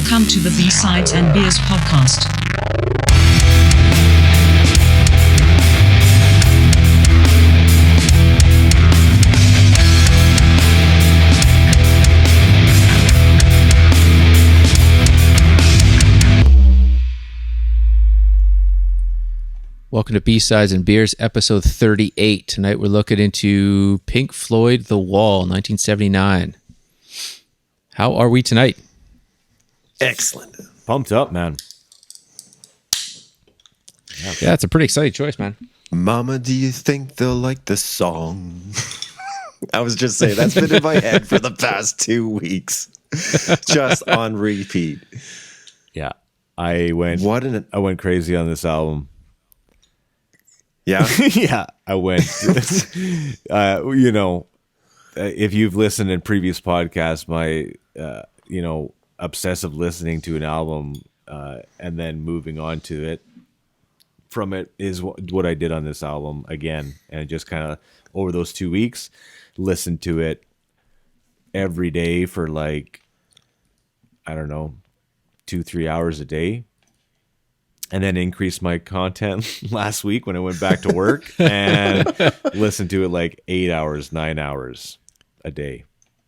Welcome to the B-Sides and Beers podcast. Welcome to B-Sides and Beers, episode 38. Tonight we're looking into Pink Floyd The Wall, 1979. How are we tonight? Excellent. Pumped up, man. Yeah, it's a pretty exciting choice, man. Mama, do you think they'll like the song? I was just saying, that's been in my head for the past 2 weeks. Just on repeat. Yeah. I went crazy on this album. Yeah? Yeah, I went. If you've listened in previous podcasts, my, obsessive listening to an album and then moving on to it from it is what I did on this album again. And just kind of over those 2 weeks, listened to it every day for 2-3 hours a day. And then increased my content last week when I went back to work and listened to it 9 hours a day.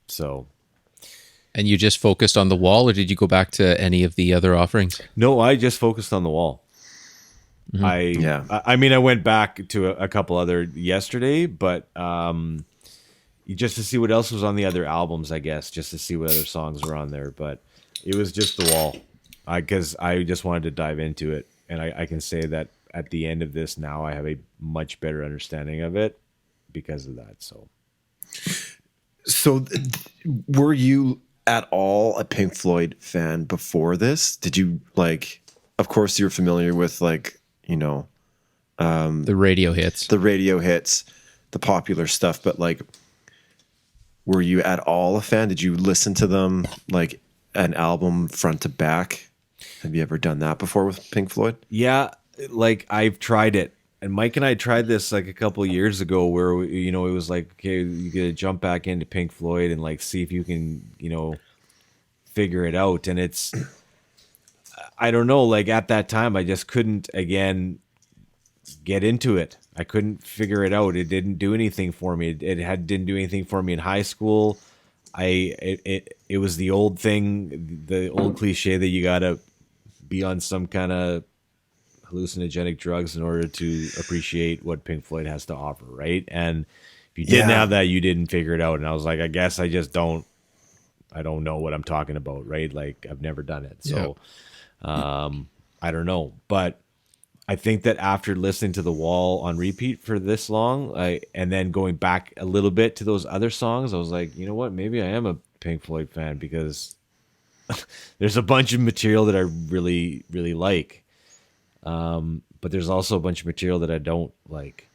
So, And you just focused on The Wall, or did you go back to any of the other offerings? no, I just focused on The Wall. Mm-hmm. I went back to a couple other yesterday, but just to see what else was on the other albums, I guess, just to see what other songs were on there. But it was just The Wall, because I just wanted to dive into it. And I can say that at the end of this now, I have a much better understanding of it because of that. So, were you at all a Pink Floyd fan before this? Did you, of course you're familiar with, the radio hits. The radio hits, the popular stuff, but, were you at all a fan? Did you listen to them, an album front to back? Have you ever done that before with Pink Floyd? Yeah, I've tried it. And Mike and I tried this a couple of years ago where, it was okay, you got to jump back into Pink Floyd and see if you can, figure it out. And it's, I don't know, at that time, I just couldn't, again, get into it. I couldn't figure it out. It didn't do anything for me. Didn't do anything for me in high school. It was the old thing, the old cliche that you got to be on some kind of hallucinogenic drugs in order to appreciate what Pink Floyd has to offer, right? And if you didn't have that, you didn't figure it out. And I was I guess I just don't know what I'm talking about, right? I've never done it. So I don't know. But I think that after listening to The Wall on repeat for this long, and then going back a little bit to those other songs, I was you know what? Maybe I am a Pink Floyd fan because there's a bunch of material that I really, really like. But there's also a bunch of material that I don't like.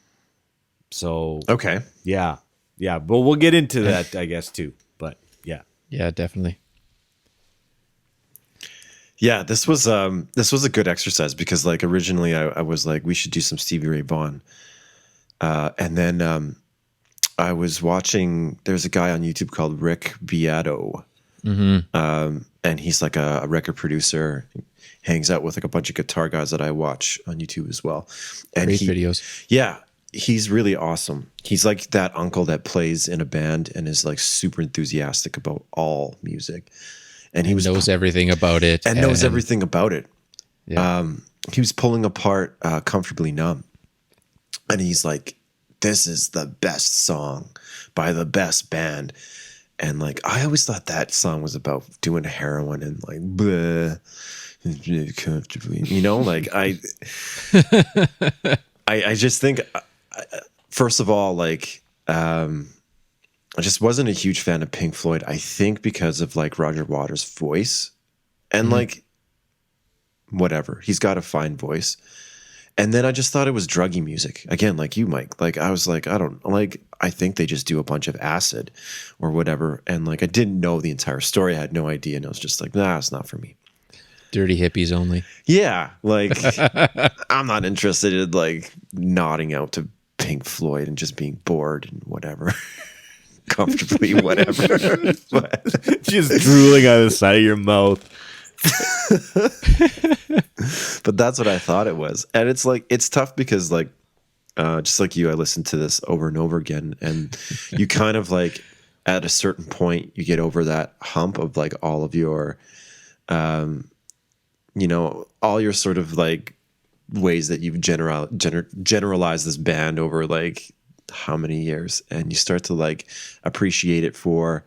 So, okay. Yeah. But we'll get into that, I guess, too. But yeah. Yeah, definitely. Yeah, this was a good exercise because originally I was we should do some Stevie Ray Vaughan. And then I was watching, there's a guy on YouTube called Rick Beato. Mm-hmm. And he's a record producer, hangs out with a bunch of guitar guys that I watch on YouTube as well. And Great videos. Yeah, he's really awesome. He's that uncle that plays in a band and is super enthusiastic about all music. And he knows everything about it. And knows everything about it. Yeah. He was pulling apart Comfortably Numb. And he's this is the best song by the best band. And I always thought that song was about doing heroin and bleh, comfortably, I just think, first of all, I just wasn't a huge fan of Pink Floyd. I think because of Roger Waters' voice and whatever, he's got a fine voice. And then I just thought it was druggy music. Again, like you, Mike. I was I don't, I think they just do a bunch of acid or whatever. And I didn't know the entire story. I had no idea. And I was just nah, it's not for me. Dirty hippies only. Yeah. I'm not interested in nodding out to Pink Floyd and just being bored and whatever. Comfortably, whatever. But just drooling out of the side of your mouth. But that's what I thought it was. And it's like, it's tough because like, just like you, I listened to this over and over again, and you kind of like, at a certain point, you get over that hump of like all of your, you know, all your sort of like ways that you've generalized this band over like how many years, and you start to like appreciate it for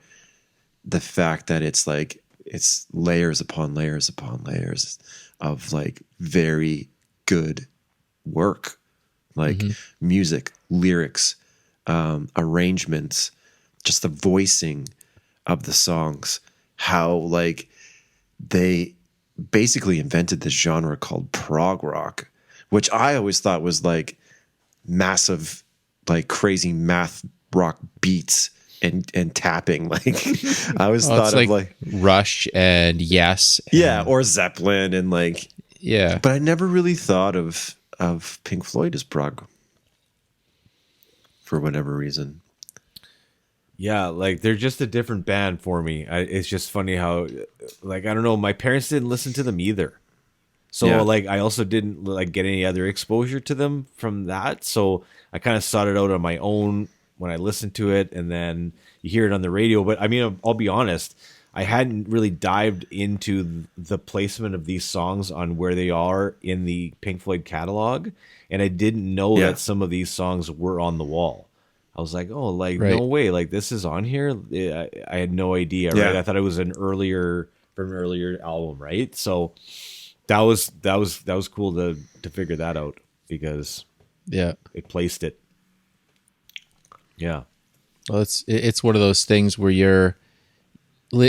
the fact that it's like, it's layers upon layers upon layers of like very good work, like music, lyrics, arrangements, just the voicing of the songs, how like they basically invented this genre called prog rock, which I always thought was like massive, like crazy math rock beats and tapping. Like I always thought of like Rush and Yes. Yeah, or Zeppelin and like Yeah. But I never really thought of Pink Floyd as prog for whatever reason. Yeah, like they're just a different band for me. It's just funny how, like, I don't know, my parents didn't listen to them either. So Yeah. like I also didn't like get any other exposure to them from that. So I kind of sought it out on my own when I listened to it, and then you hear it on the radio. But I mean, I'll be honest, I hadn't really dived into the placement of these songs on where they are in the Pink Floyd catalog, and I didn't know Yeah. that some of these songs were on the wall. I was like, oh, like Right. no way, like this is on here. I had no idea, right? Yeah. I thought it was an earlier album, right? So that was cool to figure that out, because Yeah. it placed it. Yeah. Well, it's one of those things where you're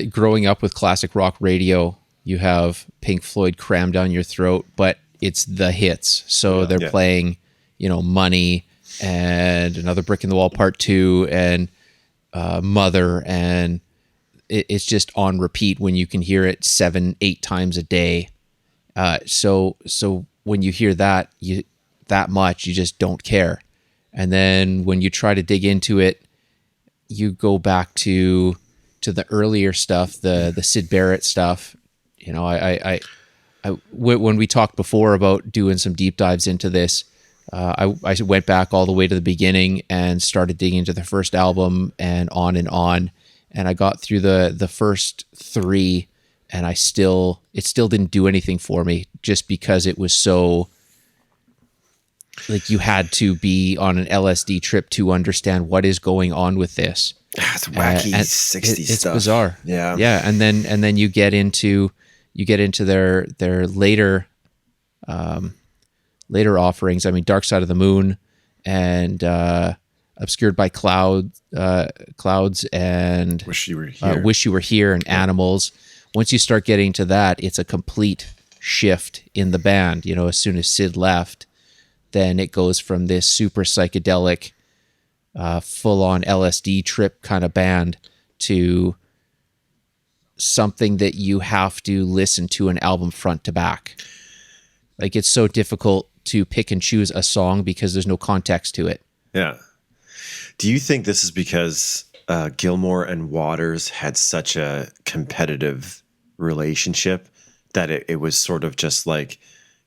growing up with classic rock radio. You have Pink Floyd crammed down your throat, but it's the hits. So they're Yeah. playing, you know, Money and Another Brick in the Wall Part 2 and Mother, and it's just on repeat when you can hear it 7-8 times a day. So when you hear that much, you just don't care. And then when you try to dig into it, you go back to the earlier stuff, the Syd Barrett stuff. You know, when we talked before about doing some deep dives into this, I went back all the way to the beginning and started digging into the first album and on, and I got through the first 3, and it still didn't do anything for me, just because it was so, like, you had to be on an LSD trip to understand what is going on with this. It's wacky And 60s it's stuff. bizarre. Yeah. And then you get into their later offerings. I mean, Dark Side of the Moon and Obscured by Clouds and Wish You Were Here. Wish You Were Here and Animals. Once you start getting to that, it's a complete shift in the band. You know, as soon as Sid left, then it goes from this super psychedelic, full-on LSD trip kind of band to something that you have to listen to an album front to back. Like, it's so difficult to pick and choose a song because there's no context to it. Yeah. Do you think this is because Gilmour and Waters had such a competitive relationship that it was sort of just like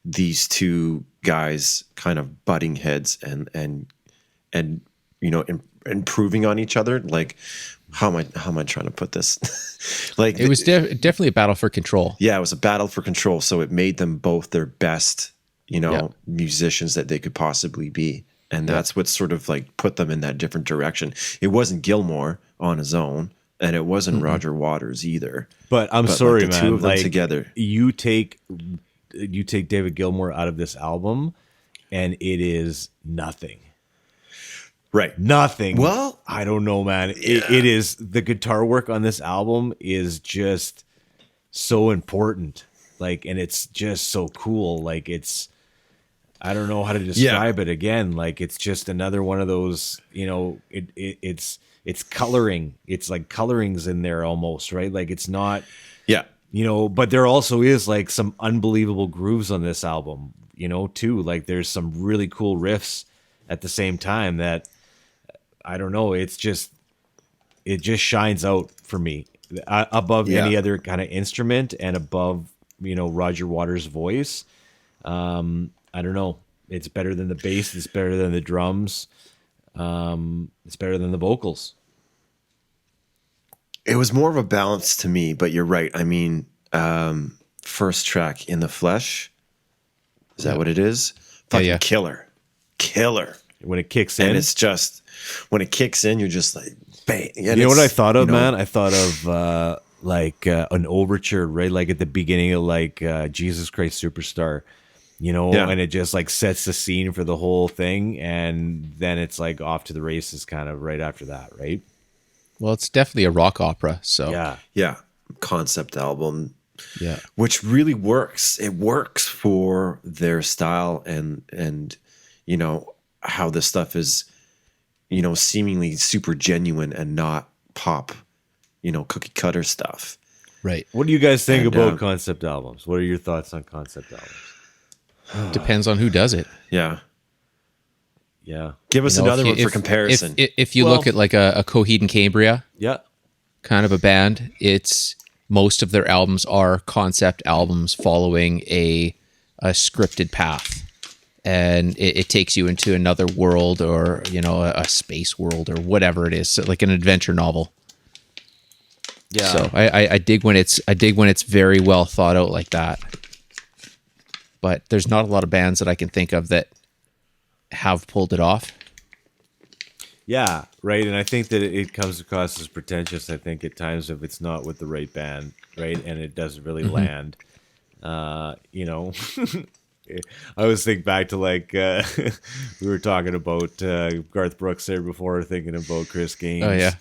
these two guys kind of butting heads and you know, improving on each other? Like, how am I trying to put this? Like, It was definitely a battle for control. yeah, it was a battle for control. So it made them both their best, you know, Yeah. musicians that they could possibly be. And that's what sort of like put them in that different direction. It wasn't Gilmour on his own, and it wasn't Roger Waters either. But I'm But, sorry, like, the man. two of them like, together. You take David Gilmour out of this album, and it is nothing. Right. Nothing. Well, I don't know, man. It is, the guitar work on this album is just so important. Like, and it's just so cool. Like, it's, I don't know how to describe it again. Like, it's just another one of those, you know, it's coloring. It's like colorings in there almost, right? Like, it's not, Yeah. you know, but there also is like some unbelievable grooves on this album, you know, too. Like, there's some really cool riffs at the same time that, I don't know, it just shines out for me above any other kind of instrument and above Roger Waters' voice. I don't know. It's better than the bass. It's better than the drums. It's better than the vocals. It was more of a balance to me, but you're right. I mean, first track, In the Flesh. Is that what it is? Fucking yeah. Killer. When it kicks in. And it's just, when it kicks in, you're just like, bang. And You know what I thought of, you know, man? I thought of an overture, right? Like at the beginning of Jesus Christ Superstar, Yeah. and it just like sets the scene for the whole thing, and then it's like off to the races kind of right after that, right? Well, it's definitely a rock opera. So Yeah. Concept album, yeah. which really works. It works for their style and how this stuff is, seemingly super genuine and not pop, cookie cutter stuff. Right. What do you guys think And, about concept albums? What are your thoughts on concept albums? Depends on who does it. Yeah. Yeah. Give us another one for comparison. If you look at like a Coheed and Cambria Yeah. kind of a band, most of their albums are concept albums following a scripted path. And it takes you into another world or, a space world or whatever it is. So like an adventure novel. Yeah. So I dig when it's very well thought out like that. But there's not a lot of bands that I can think of that have pulled it off. Yeah, right. And I think that it comes across as pretentious, I think, at times if it's not with the right band, right? And it doesn't really land. I always think back to we were talking about Garth Brooks there before, thinking about Chris Gaines. Oh, yeah.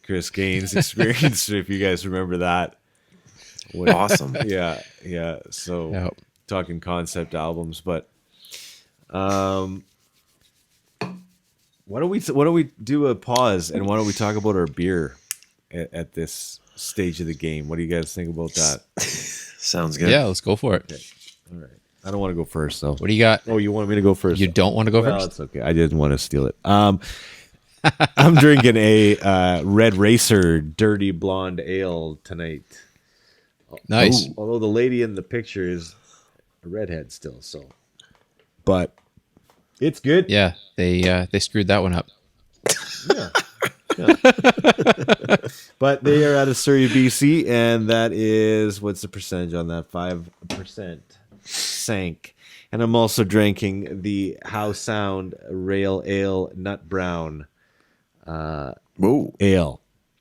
Chris Gaines' experience, if you guys remember that. Awesome. Yeah. So Yep. talking concept albums, but why don't we do a pause and why don't we talk about our beer at this stage of the game? What do you guys think about that? Sounds good. Yeah, let's go for it. All right. I don't want to go first though. What do you got? Oh, you want me to go first? You don't want to go Well, first? it's okay. I didn't want to steal it. I'm drinking a Red Racer Dirty Blonde Ale tonight. Nice. Although the lady in the picture is a redhead still, so. But it's good. Yeah, they screwed that one up. Yeah. But they are out of Surrey, BC, and that is, what's the percentage on that? 5% sank. And I'm also drinking the How Sound Rail Ale Nut Brown Whoa. Ale.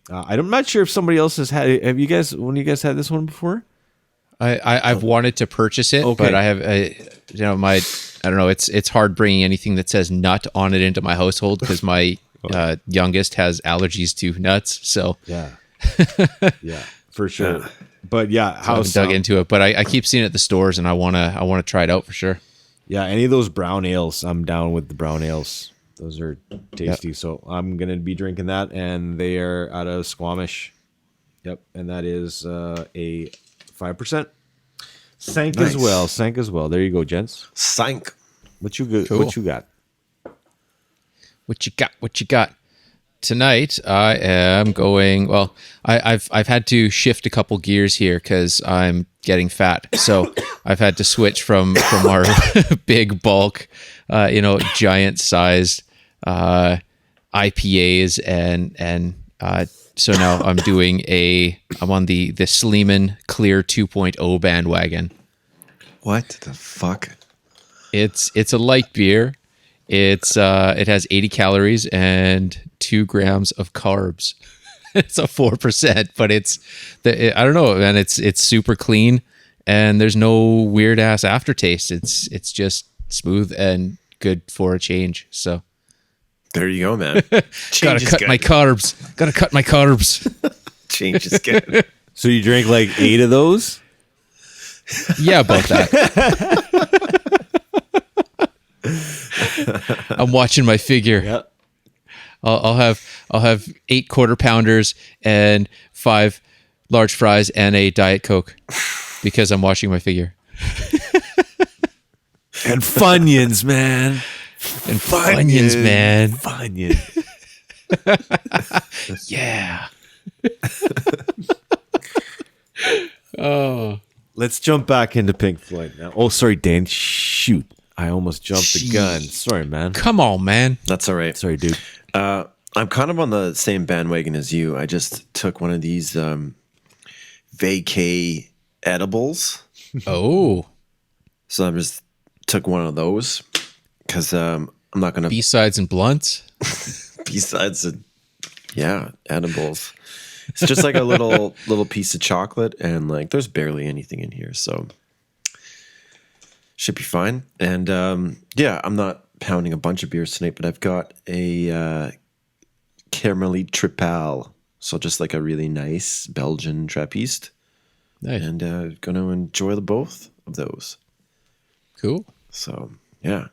I'm not sure if somebody else has had. Have you guys? When you guys had this one before? I've wanted to purchase it, Okay. but I have, I don't know. It's hard bringing anything that says nut on it into my household because my youngest has allergies to nuts. So Yeah, yeah, for sure. But yeah, I How haven't dug into it, but I keep seeing it at the stores, and I wanna try it out for sure. Yeah, any of those brown ales, I'm down with the brown ales. Those are tasty. So I'm gonna be drinking that, and they are out of Squamish. Yep, and that is a 5%. Sank as Nice. well. Sank as well. There you go, gents. Sank. What you got? Cool. What you got? What you got? Tonight I am going. Well, I've had to shift a couple gears here because I'm getting fat. So I've had to switch from our big bulk, giant sized IPAs and so now I'm on the Sleeman Clear 2.0 bandwagon. What the fuck? It's a light beer. It has 80 calories and 2 grams of carbs. It's a 4%, but I don't know, man. It's super clean and there's no weird ass aftertaste. It's just smooth and good for a change. So There you go, man. gotta Change is cut good. my carbs. Gotta cut my carbs. Change is good. So you drank like 8 of those? Yeah, about that. I'm watching my figure. Yeah. I'll have 8 quarter pounders and 5 large fries and a Diet Coke because I'm watching my figure. And Funyuns, man. And Funyuns, man. Funyuns. Yeah. Oh. let's jump back into Pink Floyd now. Oh, sorry, Dane. Shoot. I almost jumped the gun. Sorry, man. Come on, man. That's all right. Sorry, dude. I'm kind of on the same bandwagon as you. I just took one of these vacay edibles. Oh. So I just took one of those because I'm not going to... B-sides and blunts? Besides, edibles. It's just like a little piece of chocolate, and like there's barely anything in here, so should be fine. And I'm not pounding a bunch of beers tonight, but I've got a Caramelly Tripal, so just like a really nice Belgian Trappiste. Nice. And going to enjoy the both of those. Cool. So yeah,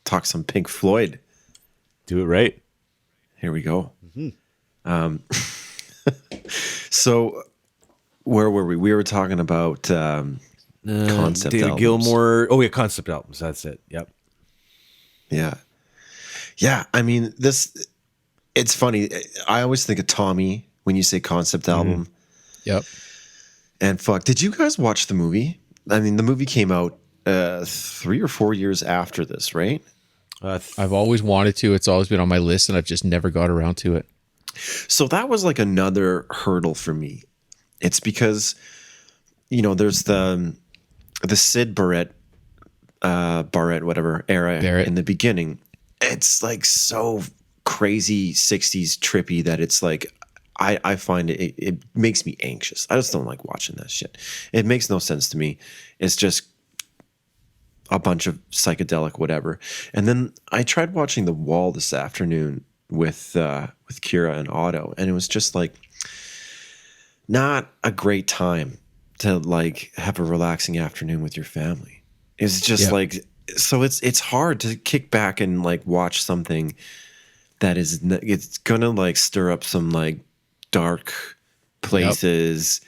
talk some Pink Floyd. Do it right. Here we go. So where were we? We were talking about concept David albums. Gilmour. Oh, yeah, concept albums. That's it. Yep. Yeah. I mean, it's funny. I always think of Tommy when you say concept album. Yep. And fuck, did you guys watch the movie? I mean, the movie came out 3 or 4 years after this, right? I've always wanted to. It's always been on my list, and I've just never got around to it. So that was like another hurdle for me. It's because, there's the Sid Barrett, whatever era Barrett. in the beginning. It's like so crazy 60s trippy that it's like, I find it makes me anxious. I just don't like watching that shit. It makes no sense to me. It's just a bunch of psychedelic whatever. And then I tried watching The Wall this afternoon with Kira and Otto, and it was just like not a great time to like have a relaxing afternoon with your family. It's just like, so it's hard to kick back and like watch something that is it's gonna like stir up some like dark places,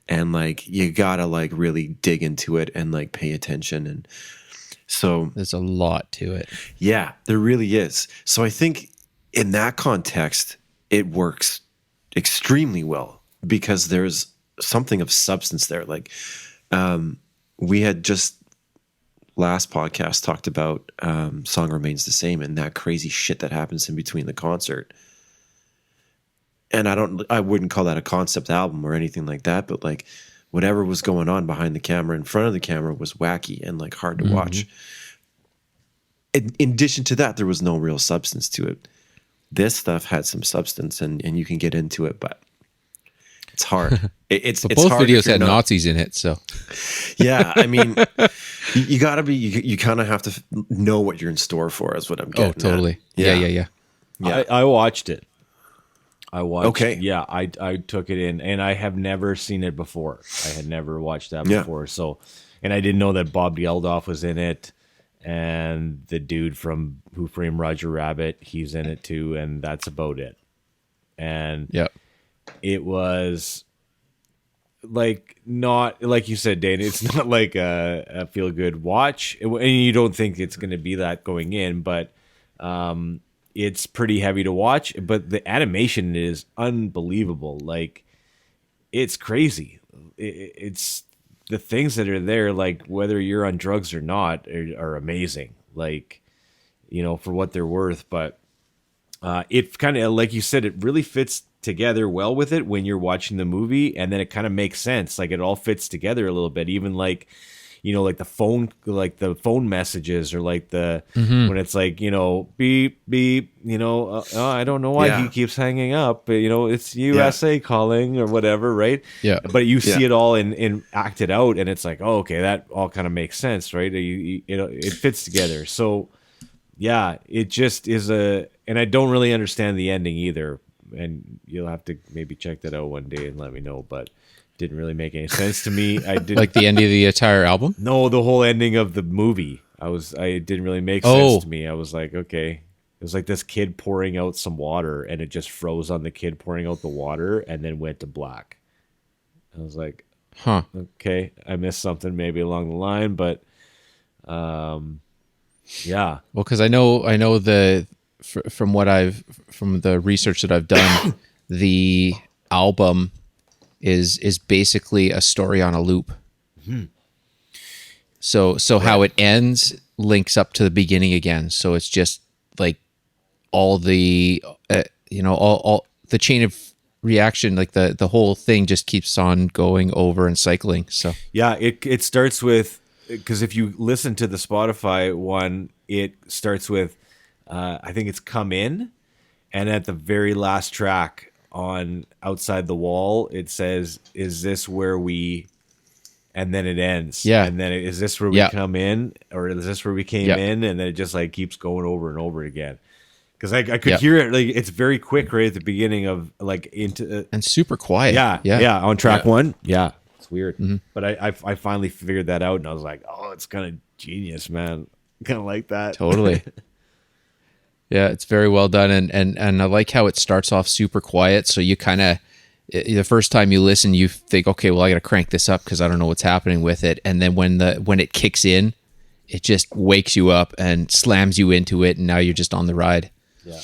and like you gotta like really dig into it and like pay attention. And so There's a lot to it. yeah, there really is. So I think in that context, it works extremely well because there's something of substance there. Like we had just last podcast talked about Song Remains the Same and that crazy shit that happens in between the concert. And I wouldn't call that a concept album or anything like that, but like whatever was going on behind the camera, in front of the camera was wacky and like hard to watch. In addition to that, there was no real substance to it. This stuff had some substance, and you can get into it, but it's hard. It's Both hard videos if you're had not- Nazis in it, so Yeah, I mean, you gotta be. You kind of have to know what you're in store for. Is what I'm getting. totally. At. Yeah. Yeah. I watched it. I watched. Okay. Yeah, I took it in, and I have never seen it before. I had never watched that Yeah. before. So, and I didn't know that Bob Geldof was in it, and the dude from Who Framed Roger Rabbit, he's in it too, and that's about it. And Yep. it was like not like you said, Dane. It's not like a feel good watch, and you don't think it's going to be that going in, but it's pretty heavy to watch. But the animation is unbelievable. Like it's crazy. It's the things that are there, like whether you're on drugs or not, are amazing. Like for what they're worth, but it kind of, like you said, it really fits together well with it when you're watching the movie, and then it kind of makes sense. Like it all fits together a little bit. Even like like the phone messages, or like the when it's like beep beep, I don't know why he keeps hanging up, but it's USA calling or whatever, right? Yeah. But you see it all in acted out, and it's like, oh, okay, that all kind of makes sense, right? It fits together. So yeah, it just is and I don't really understand the ending either, and you'll have to maybe check that out one day and let me know, but didn't really make any sense to me. I didn't Like the end of the entire album? No, the whole ending of the movie. I didn't really make sense to me. I was like, okay. It was like this kid pouring out some water, and it just froze on the kid pouring out the water and then went to black. I was like, Huh. okay, I missed something maybe along the line, but yeah. Well, because I know from the research that I've done, the album is basically a story on a loop. So how it ends links up to the beginning again. So it's just like all the all the chain of reaction, like the whole thing just keeps on going over and cycling. So Yeah, it starts with, because if you listen to the Spotify one, it starts with I think it's Come In, and at the very last track on Outside the Wall, it says, "Is this where we?" And then it ends. Yeah. And then is this where we come in, or is this where we came in? And then it just like keeps going over and over again. Because I could hear it, like it's very quick right at the beginning of like into and super quiet. Yeah. On track one, it's weird. But I finally figured that out, and I was like, oh, it's kind of genius, man. Kind of like that. Totally. Yeah, it's very well done, and I like how it starts off super quiet. So you kind of, the first time you listen, you think, okay, well, I got to crank this up because I don't know what's happening with it. And then when it kicks in, it just wakes you up and slams you into it, and now you're just on the ride. Yeah.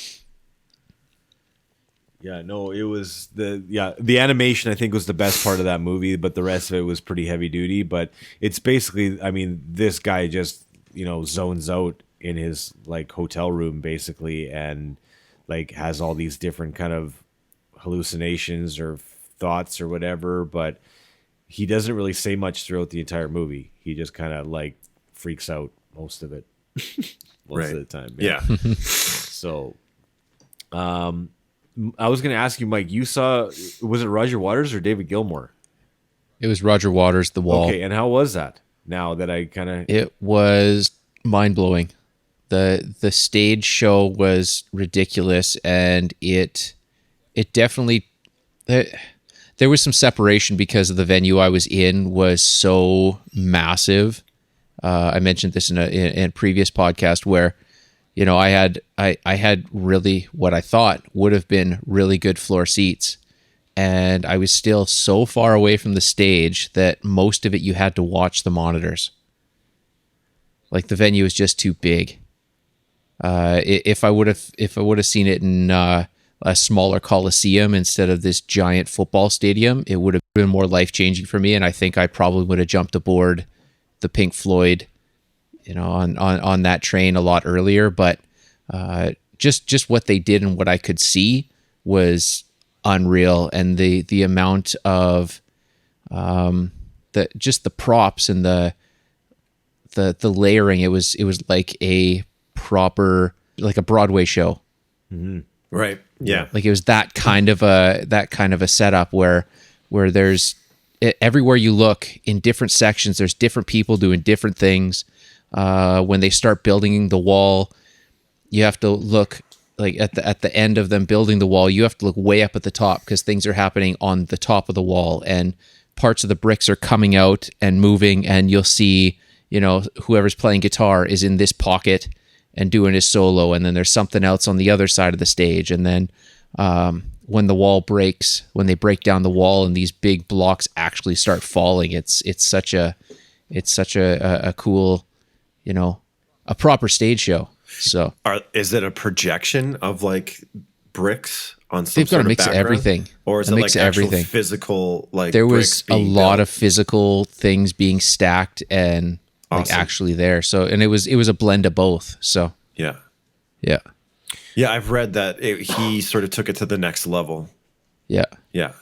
Yeah, no, it was the animation I think was the best part of that movie, but the rest of it was pretty heavy duty. But it's basically, I mean, this guy just, zones out in his like hotel room basically, and like has all these different kind of hallucinations or thoughts or whatever, but he doesn't really say much throughout the entire movie. He just kind of like freaks out most of it. Most of the time. Yeah. So, I was going to ask you, Mike, you saw, was it Roger Waters or David Gilmour? It was Roger Waters' The Wall. Okay, and how was that? Now that I kind of... It was mind-blowing. The stage show was ridiculous, and it definitely... there was some separation because of the venue I was in was so massive. I mentioned this in a previous podcast where, I had really what I thought would have been really good floor seats, and I was still so far away from the stage that most of it you had to watch the monitors. Like the venue is just too big. If I would have seen it in a smaller coliseum instead of this giant football stadium, it would have been more life-changing for me, and I think I probably would have jumped aboard the Pink Floyd, on that train a lot earlier. But just what they did and what I could see was unreal, and the amount of the props and the layering, it was like a proper, like a Broadway show. Mm-hmm. Right. Yeah. Like it was that kind of a setup where there's everywhere you look in different sections, there's different people doing different things. When they start building the wall, you have to look like at the end of them building the wall, you have to look way up at the top because things are happening on the top of the wall, and parts of the bricks are coming out and moving, and you'll see, whoever's playing guitar is in this pocket and doing his solo, and then there's something else on the other side of the stage, and then when the wall breaks, when they break down the wall and these big blocks actually start falling, it's such a cool, a proper stage show. So is it a projection of like bricks on some they've got sort a of mix of background? everything, Or is a it mix like of actual everything. physical, like there bricks was a being lot built? of physical things being stacked and like Awesome. actually there. So, and it was a blend of both. So Yeah. yeah, I've read that he sort of took it to the next level. yeah. Yeah.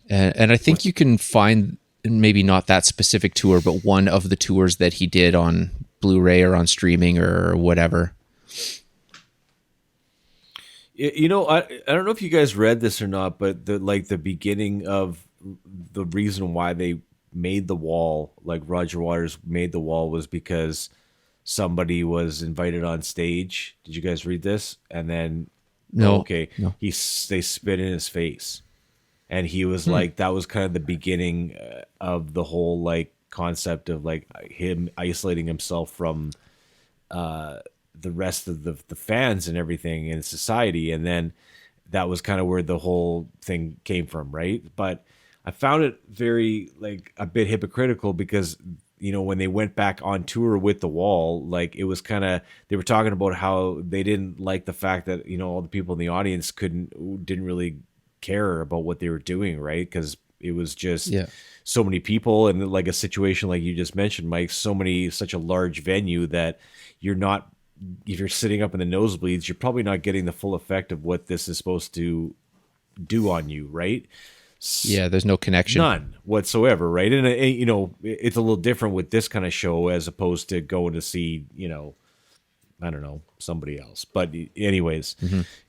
And I think you can find maybe not that specific tour, but one of the tours that he did on Blu-ray or on streaming or whatever. I don't know if you guys read this or not, but the beginning of the reason why they made The Wall, like Roger Waters made The Wall, was because somebody was invited on stage. Did you guys read this? And then No. okay, No. they spit in his face, and he was like, that was kind of the beginning of the whole like concept of like him isolating himself from the rest of the fans and everything in society. And then that was kind of where the whole thing came from, right? But I found it very like a bit hypocritical because when they went back on tour with The Wall, like it was kind of, they were talking about how they didn't like the fact that all the people in the audience didn't really care about what they were doing, right? Because it was just so many people, and like a situation like you just mentioned, Mike, such a large venue that you're not, if you're sitting up in the nosebleeds, you're probably not getting the full effect of what this is supposed to do on you, right? Yeah, there's no connection. None whatsoever, right? And you know, it's a little different with this kind of show as opposed to going to see, you know, I don't know, somebody else. But anyways,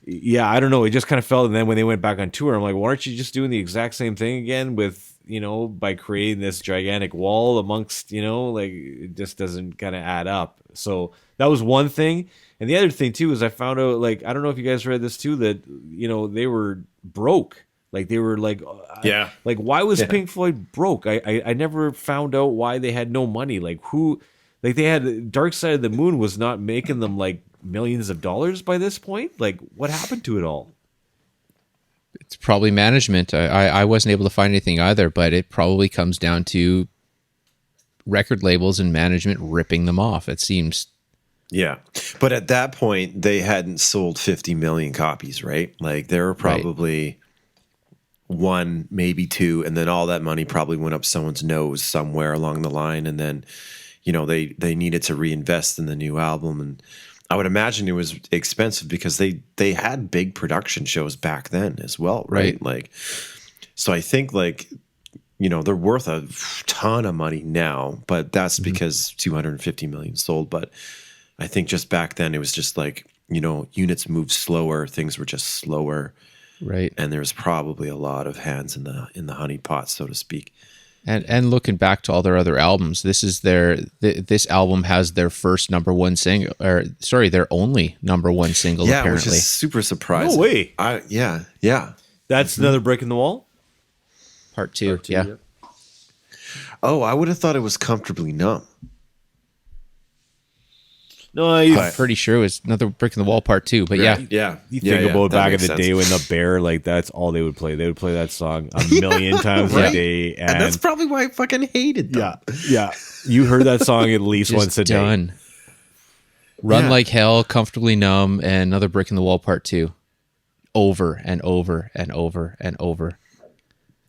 yeah, I don't know. It just kind of felt, and then when they went back on tour, I'm like, why aren't you just doing the exact same thing again with, you know, by creating this gigantic wall amongst, you know, like it just doesn't kind of add up. So that was one thing. And the other thing too is I found out, like, I don't know if you guys read this too, that, you know, they were broke. Like they were like, Yeah. like why was Pink Floyd broke? I never found out why they had no money. Like who, like they had Dark Side of the Moon was not making them like millions of dollars by this point. Like what happened to it all? It's probably management. I wasn't able to find anything either, but it probably comes down to record labels and management ripping them off. It seems. Yeah. But at that point, they hadn't sold 50 million copies, right? Like there were probably one, maybe two, and then all that money probably went up someone's nose somewhere along the line. And then, you know, they needed to reinvest in the new album. And I would imagine it was expensive because they had big production shows back then as well, right? Like, so I think like, you know, they're worth a ton of money now, but that's because 250 million sold. But I think just back then it was just like, you know, units moved slower, things were just slower. Right. And there's probably a lot of hands in the honey pot, so to speak. And looking back to all their other albums, this is this album has their first number one single, or sorry, their only number one single. Yeah, apparently. which is super surprising. No way. Yeah. That's another brick in the wall. Part two. Yeah. Oh, I would have thought it was Comfortably Numb. No, I'm pretty sure it was another brick in the wall part two. But yeah. You think about back in the day when the Bear, like that's all they would play. They would play that song a million times a day, and that's probably why I fucking hated them. Yeah. You heard that song at least once a day. Done. Run Like Hell, Comfortably Numb, and another brick in the wall part two, over and over and over and over.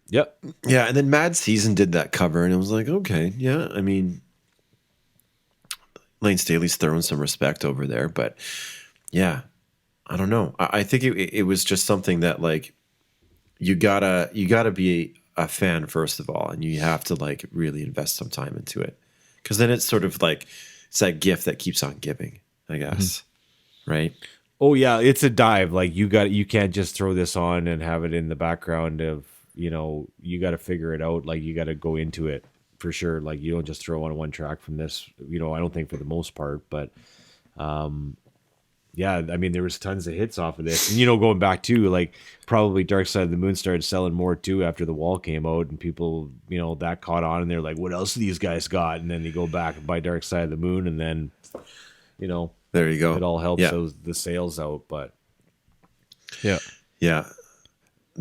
Yep. Yeah, and then Mad Season did that cover, and it was like, okay, yeah. I mean, Lane Staley's throwing some respect over there, but yeah, I don't know. I think it was just something that like you gotta be a fan first of all, and you have to like really invest some time into it, because then it's sort of like it's that gift that keeps on giving, I guess, right? Oh yeah, it's a dive. Like you can't just throw this on and have it in the background of, you know, you got to figure it out. Like you got to go into it. For sure, like you don't just throw on one track from this, you know. I don't think for the most part, but yeah, I mean there was tons of hits off of this, and you know, going back to like probably Dark Side of the Moon started selling more too after The Wall came out, and people, you know, that caught on, and they're like, what else do these guys got? And then they go back and buy Dark Side of the Moon, and then, you know, there you go. It all helps the sales out, but yeah.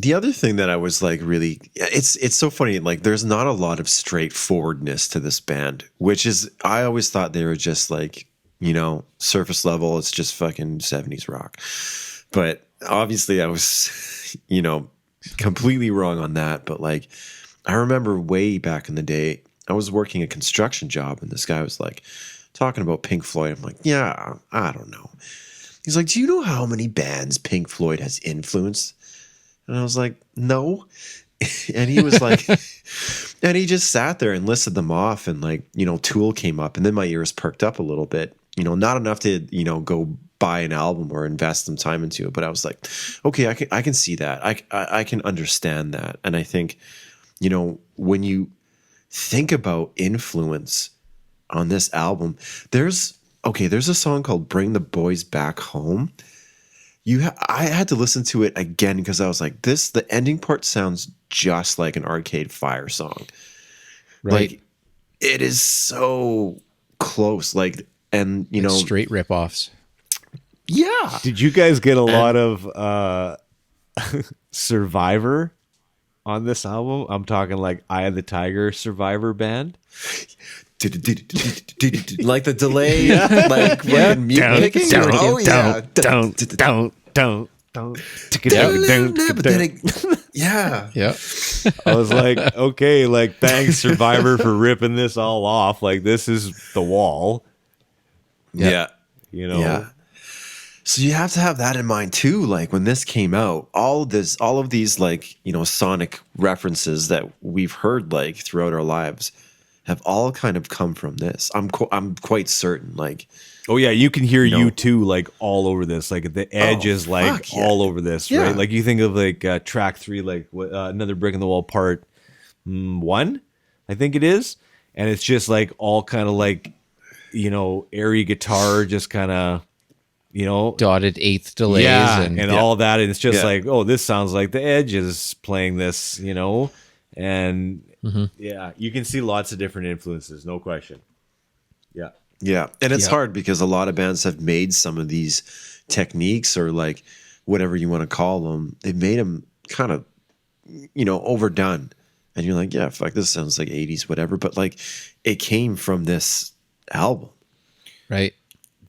The other thing that I was like really, it's so funny. Like there's not a lot of straightforwardness to this band, which is, I always thought they were just like, you know, surface level. It's just fucking 70s rock. But obviously I was, you know, completely wrong on that. But like, I remember way back in the day, I was working a construction job and this guy was like talking about Pink Floyd. I'm like, yeah, I don't know. He's like, do you know how many bands Pink Floyd has influenced? And I was like, no. And he was like, and he just sat there and listed them off. And like, you know, Tool came up, and then my ears perked up a little bit, you know, not enough to, you know, go buy an album or invest some time into it. But I was like, okay, I can see that. I can understand that. And I think, you know, when you think about influence on this album, there's a song called Bring the Boys Back Home. I had to listen to it again because I was like, the ending part sounds just like an Arcade Fire song. Right. Like, it is so close. Like, and you know, straight rip-offs. Yeah. Did you guys get a lot of Survivor on this album? I'm talking like Eye of the Tiger Survivor band. Like the delay, like mute picking. Yeah. Yeah. I was like, okay, like thanks Survivor for ripping this all off. Like this is The Wall, Yeah. you know. Yeah. So you have to have that in mind too. Like when this came out, all of these like, sonic references that we've heard like throughout our lives have all kind of come from this. I'm quite certain. Like, Oh yeah, you can hear know- U2 like all over this. Like the edge is like fuck yeah. all over this, Yeah. right? Like you think of like track 3, like Another Brick in the Wall part 1, I think it is, and it's just like all kind of like airy guitar, just kind of Dotted eighth delays and all that, and it's just Yeah. like, oh, this sounds like the Edge is playing this, and yeah, you can see lots of different influences, no question. Yeah. Yeah. And it's Yeah. hard because a lot of bands have made some of these techniques or like whatever you want to call them. They've made them kind of, overdone. And you're like, yeah, fuck, this sounds like 80s, whatever. But like it came from this album. right.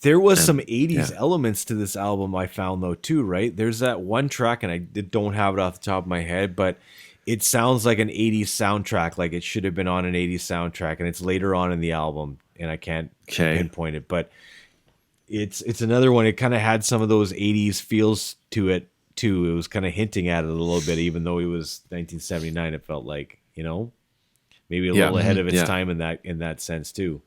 There was some 80s yeah. elements to this album I found though too, right? There's that one track, and I don't have it off the top of my head, but it sounds like an 80s soundtrack, like it should have been on an 80s soundtrack, and it's later on in the album, and I can't pinpoint it, but it's another one. It kind of had some of those 80s feels to it too. It was kind of hinting at it a little bit, even though it was 1979. It felt like, maybe a little ahead of its time in that sense too.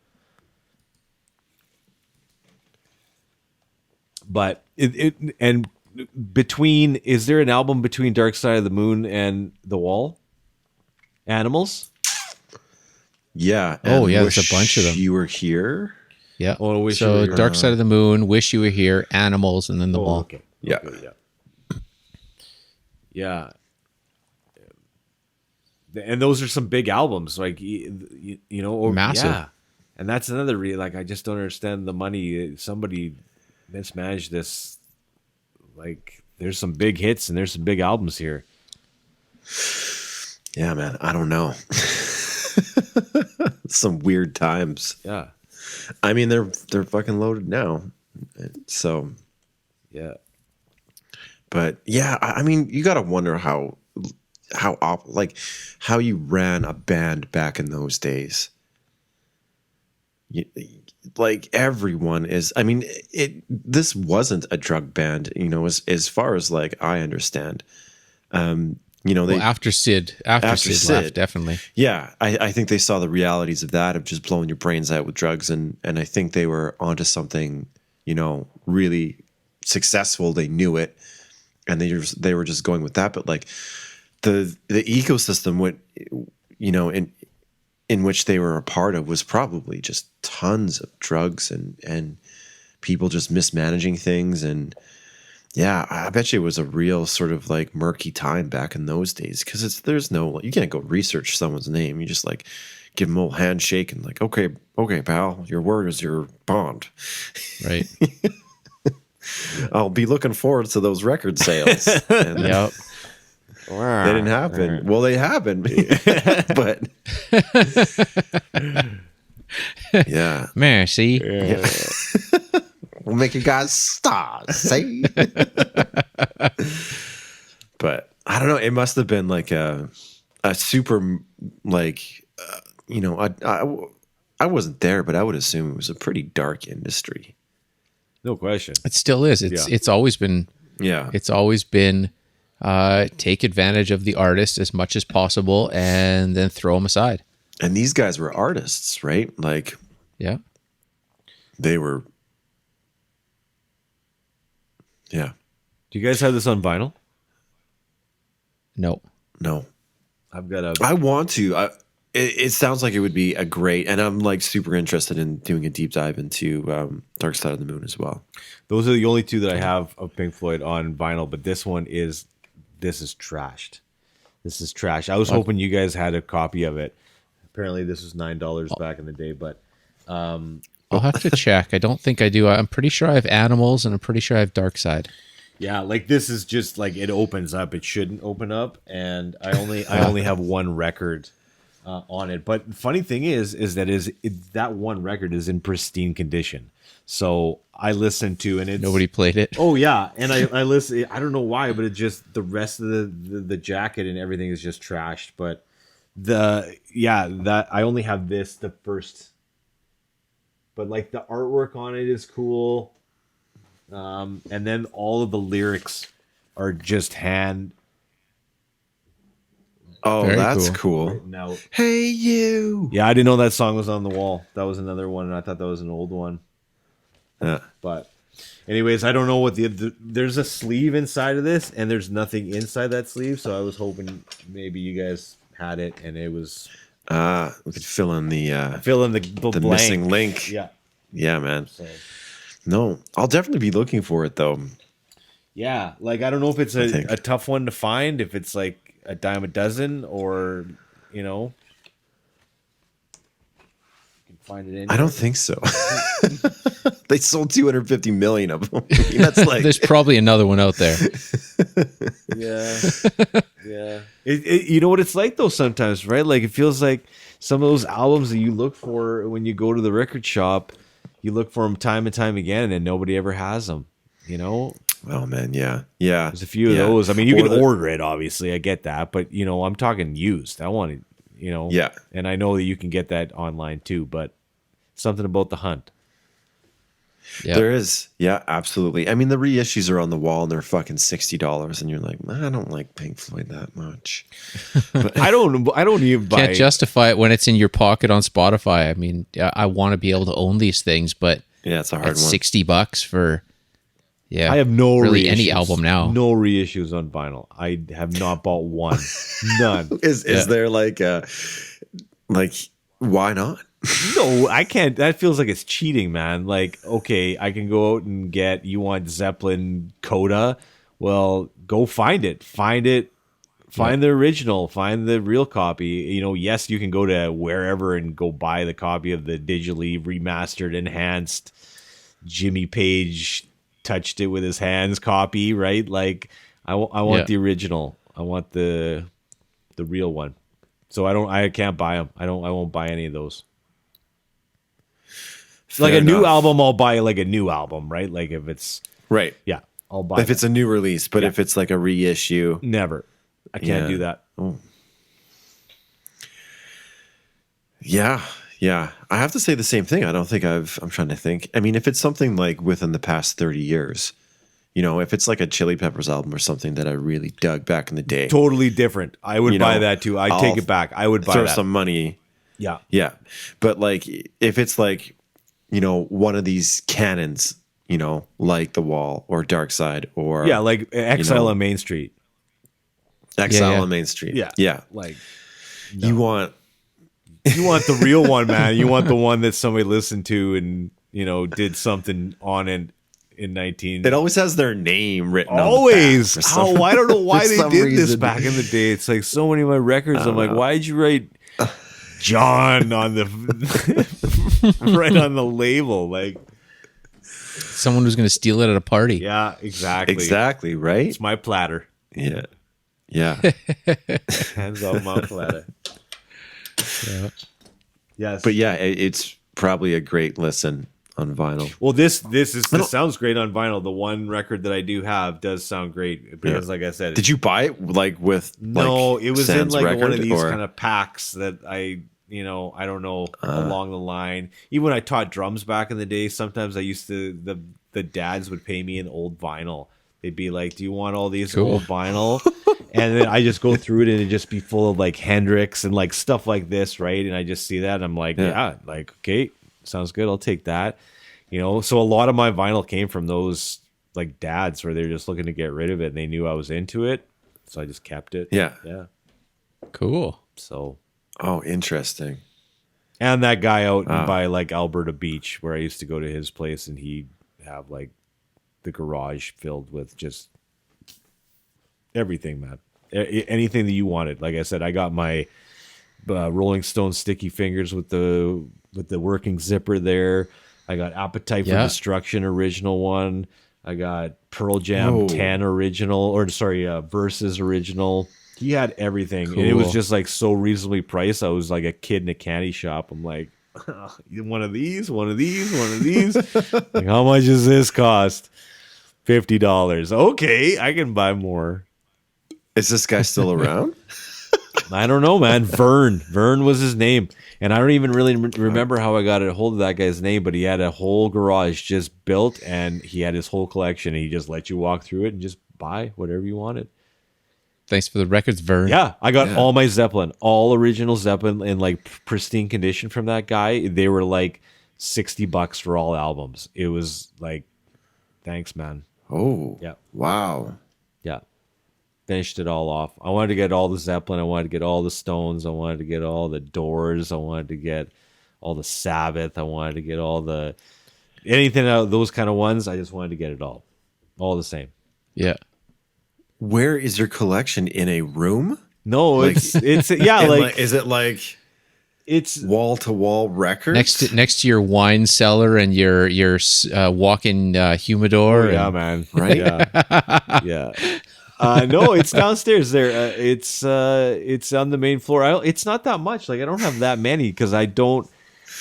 But and between, is there an album between Dark Side of the Moon and The Wall? Animals? Yeah. Oh, and yeah, there's a Wish bunch of them. You Were Here. Yeah. Oh, Wish so You Were Here. Dark Side of the Moon, Wish You Were Here, Animals, and then The Wall. Okay. Yeah. Okay, yeah. And those are some big albums, like Massive. Yeah. And that's another like I just don't understand the money. Somebody mismanaged this. Like there's some big hits and there's some big albums here. Yeah, man. I don't know. Some weird times. Yeah. I mean, they're fucking loaded now. So, Yeah. but yeah, I mean, you got to wonder how you ran a band back in those days. Like everyone is. I mean, this wasn't a drug band, as far as like I understand. After Sid left, definitely. Yeah, I think they saw the realities of that, of just blowing your brains out with drugs, and I think they were onto something, really successful. They knew it, and they were just going with that. But like the ecosystem, in which they were a part of, was probably just tons of drugs and people just mismanaging things. And yeah, I bet you it was a real sort of like murky time back in those days, because you can't go research someone's name. You just like give them a little handshake and like, okay, pal, your word is your bond. Right. I'll be looking forward to those record sales. And Yep. they didn't happen. Well, they happened, but yeah. Merci. Yeah. We'll make you guys stars, see? But I don't know. It must have been like a super, like, I wasn't there, but I would assume it was a pretty dark industry. No question. It still is. It's always been. Yeah. It's always been take advantage of the artist as much as possible and then throw them aside. And these guys were artists, right? Like, Yeah. they were. Yeah. Do you guys have this on vinyl? No. No. I've got a. I want to. It sounds like it would be a great, and I'm like super interested in doing a deep dive into Dark Side of the Moon as well. Those are the only two that I have of Pink Floyd on vinyl, but this is trashed. This is trash. I was hoping you guys had a copy of it. Apparently, this was $9 back in the day, but I'll have to check. I don't think I do. I'm pretty sure I have Animals, and I'm pretty sure I have Dark Side. yeah, like this is just like it opens up. It shouldn't open up, and I only have one record on it. But the funny thing is that that one record is in pristine condition. So I listened to, and it's Nobody played it. Oh yeah, and I listen. I don't know why, but it just the rest of the jacket and everything is just trashed. But that I only have the first, but like the artwork on it is cool, and then all of the lyrics are just hand. Oh, Very that's cool. cool. Now, Hey, you. yeah, I didn't know that song was on the wall. That was another one, and I thought that was an old one. Yeah. But anyways, I don't know what there's a sleeve inside of this, and there's nothing inside that sleeve. So I was hoping maybe you guys had it, and it was We could fill in the the blank. missing link. Yeah. Yeah, man. So No, I'll definitely be looking for it though. yeah, like I don't know if it's I think. a tough one to find, if it's like a dime a dozen, or you know, you can find it in. I don't think so. They sold 250 million of them. I mean, that's like There's probably another one out there. Yeah, yeah. You know what it's like though sometimes, right? Like it feels like some of those albums that you look for when you go to the record shop, you look for them time and time again, and nobody ever has them. You know, oh man, yeah. there's a few of those. I mean, you can order it, obviously. I get that, but you know, I'm talking used. I want it, you know. Yeah. And I know that you can get that online too, but something about the hunt. Yeah. There is. Yeah, absolutely. I mean, the reissues are on the wall and they're fucking $60, and you're like, I don't like Pink Floyd that much. I don't even buy. Can't justify it when it's in your pocket on Spotify. I mean, I want to be able to own these things, but Yeah, it's a hard at one. $60 for I have no really reissues. any album now. No reissues on vinyl. I have not bought one. None. Is there like why not? No, I can't. That feels like it's cheating, man. Like, okay, I can go out and you want Zeppelin Coda. Well, go find it. Find the original. Find the real copy. You know, yes, you can go to wherever and go buy the copy of the digitally remastered, enhanced Jimmy Page touched it with his hands copy, right? Like, I want the original. I want the real one. So I can't buy them. I won't buy any of those. Like a new album, I'll buy like a new album, right? Like if it's Right. yeah, I'll buy If it's a new release, but Yeah. if it's like a reissue, never. I can't Yeah. do that. yeah. I have to say the same thing. I don't think I'm trying to think. I mean, if it's something like within the past 30 years, you know, if it's like a Chili Peppers album or something that I really dug back in the day, Totally different. I would You buy know, that too. I'd I'll take it back. I would buy throw that. some money. Yeah. Yeah. But like, if it's like, you know, one of these canons, you know, like The Wall or Dark Side or Yeah, like Exile know, on Main Street. Exile Yeah. on Main Street. Yeah. Yeah. Like You want you want the real one, man. You want the one that somebody listened to and, you know, did something on it in 19. it always has their name written Always. on the back for some- I don't know why for they some did this reason. back in the day. It's like so many of my records. I'm like, know. why did you write John on the right on the label? Like, someone who's going to steal it at a party. yeah, exactly. Exactly, right? It's my platter. Yeah. Yeah. Hands off my platter. Yeah. Yes. But yeah, it's probably a great listen on vinyl. Well, this sounds great on vinyl. The one record that I do have does sound great because, like I said, Did you buy it like with no, like, it was in Sans like one record, of these or- kind of packs that I don't know along the line. Even when I taught drums back in the day, sometimes I used to the dads would pay me an old vinyl. They'd be like, "Do you want all these Cool. old vinyl?" And then I just go through it and it'd just be full of like Hendrix and like stuff like this, right? And I just see that and I'm like, yeah, like okay, sounds good. I'll take that. You know, so a lot of my vinyl came from those like dads where they're just looking to get rid of it and they knew I was into it, so I just kept it. Yeah. Yeah. Cool. So. Oh, interesting. And that guy out by like Alberta Beach where I used to go to his place and he'd have like the garage filled with just everything, man. Anything that you wanted. Like I said, I got my Rolling Stone Sticky Fingers with the working zipper there. I got Appetite for Destruction original one. I got Pearl Jam 10 original, or sorry, Versus original. He had everything, and it was Cool. just like so reasonably priced. I was like a kid in a candy shop. I'm like, one of these, one of these, one of these. Like, how much does this cost? $50. Okay, I can buy more. Is this guy still around? I don't know, man. Vern was his name, and I don't even really remember how I got a hold of that guy's name. But he had a whole garage just built, and he had his whole collection. And he just let you walk through it and just buy whatever you wanted. Thanks for the records, Vern. Yeah, I got all my Zeppelin, all original Zeppelin in like pristine condition from that guy. They were like $60 for all albums. It was like, thanks, man. Oh, Yeah. Wow. Yeah. Finished it all off. I wanted to get all the Zeppelin. I wanted to get all the Stones. I wanted to get all the Doors. I wanted to get all the Sabbath. I wanted to get all the anything out of those kind of ones. I just wanted to get it all the same. Yeah. Where is your collection? In a room? No, Like- it's yeah, And, like is it like it's wall to wall records? Next to your wine cellar and your walk-in humidor. yeah, and- man, Right? Yeah, yeah. No, it's downstairs there. It's on the main floor. It's not that much. Like I don't have that many because I don't.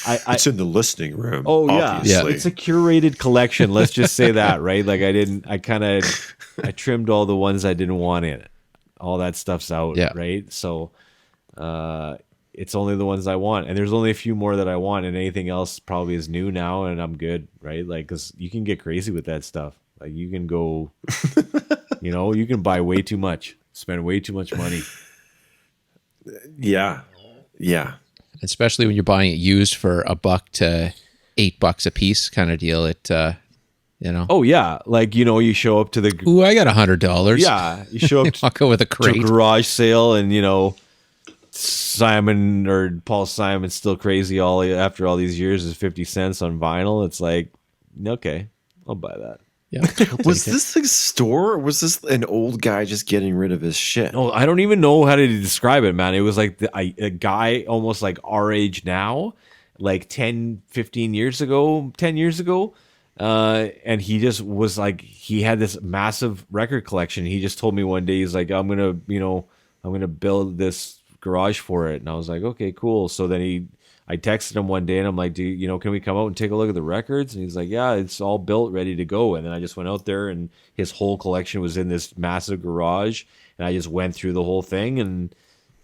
I It's in the listening room. Oh yeah, obviously. it's a curated collection. Let's just say that, right? Like I trimmed all the ones I didn't want in it. All that stuff's out, Yeah. right? So, it's only the ones I want, and there's only a few more that I want, and anything else probably is new now, and I'm good, right? Like, because you can get crazy with that stuff. Like, you can go, you can buy way too much, spend way too much money. Yeah. Yeah. Especially when you're buying it used for $1 to $8 a piece kind of deal. Oh yeah, like you show up to the Ooh, I got $100. yeah, you show up I'll go with a to a crate. garage sale, and Simon or Paul Simon's still crazy after all these years is 50 cents on vinyl. It's like, okay, I'll buy that. Yeah. Was this a store or was this an old guy just getting rid of his shit? No, I don't even know how to describe it, man. It was like a guy almost like our age now, like 10 years ago, and he just was like, he had this massive record collection. He just told me one day, he's like, I'm gonna build this garage for it. And I was like, okay, cool. So then I texted him one day and I'm like, can we come out and take a look at the records? And he's like, yeah, it's all built, ready to go. And then I just went out there and his whole collection was in this massive garage. And I just went through the whole thing and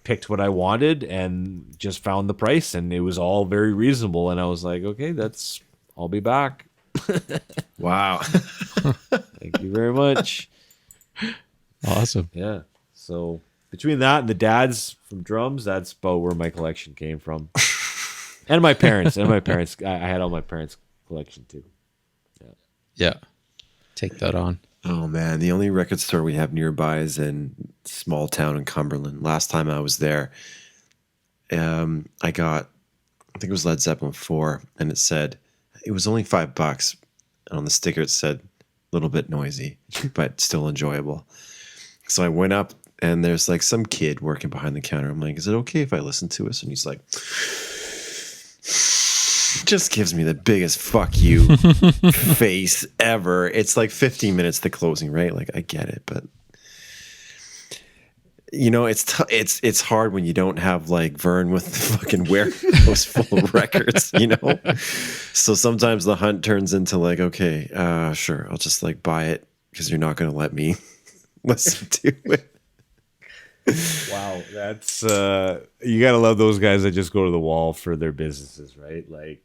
picked what I wanted and just found the price. And it was all very reasonable. And I was like, okay, I'll be back. Wow. Thank you very much. Awesome. Yeah. So between that and the dads from drums, that's about where my collection came from. And my parents. I had all my parents' collection too. Yeah. Take that on. Oh man, the only record store we have nearby is in small town in Cumberland. Last time I was there, I think it was Led Zeppelin 4, and it was only $5. And on the sticker it said, a little bit noisy, but still enjoyable. So I went up and there's like some kid working behind the counter. I'm like, is it okay if I listen to us? And he's like, just gives me the biggest fuck you face ever. It's like 15 minutes to closing, right? Like I get it, but it's hard when you don't have like Vern with the fucking warehouse full of records, So sometimes the hunt turns into like, okay, sure, I'll just like buy it because you're not going to let me listen to it. Wow. That's you gotta love those guys that just go to the wall for their businesses, right? Like,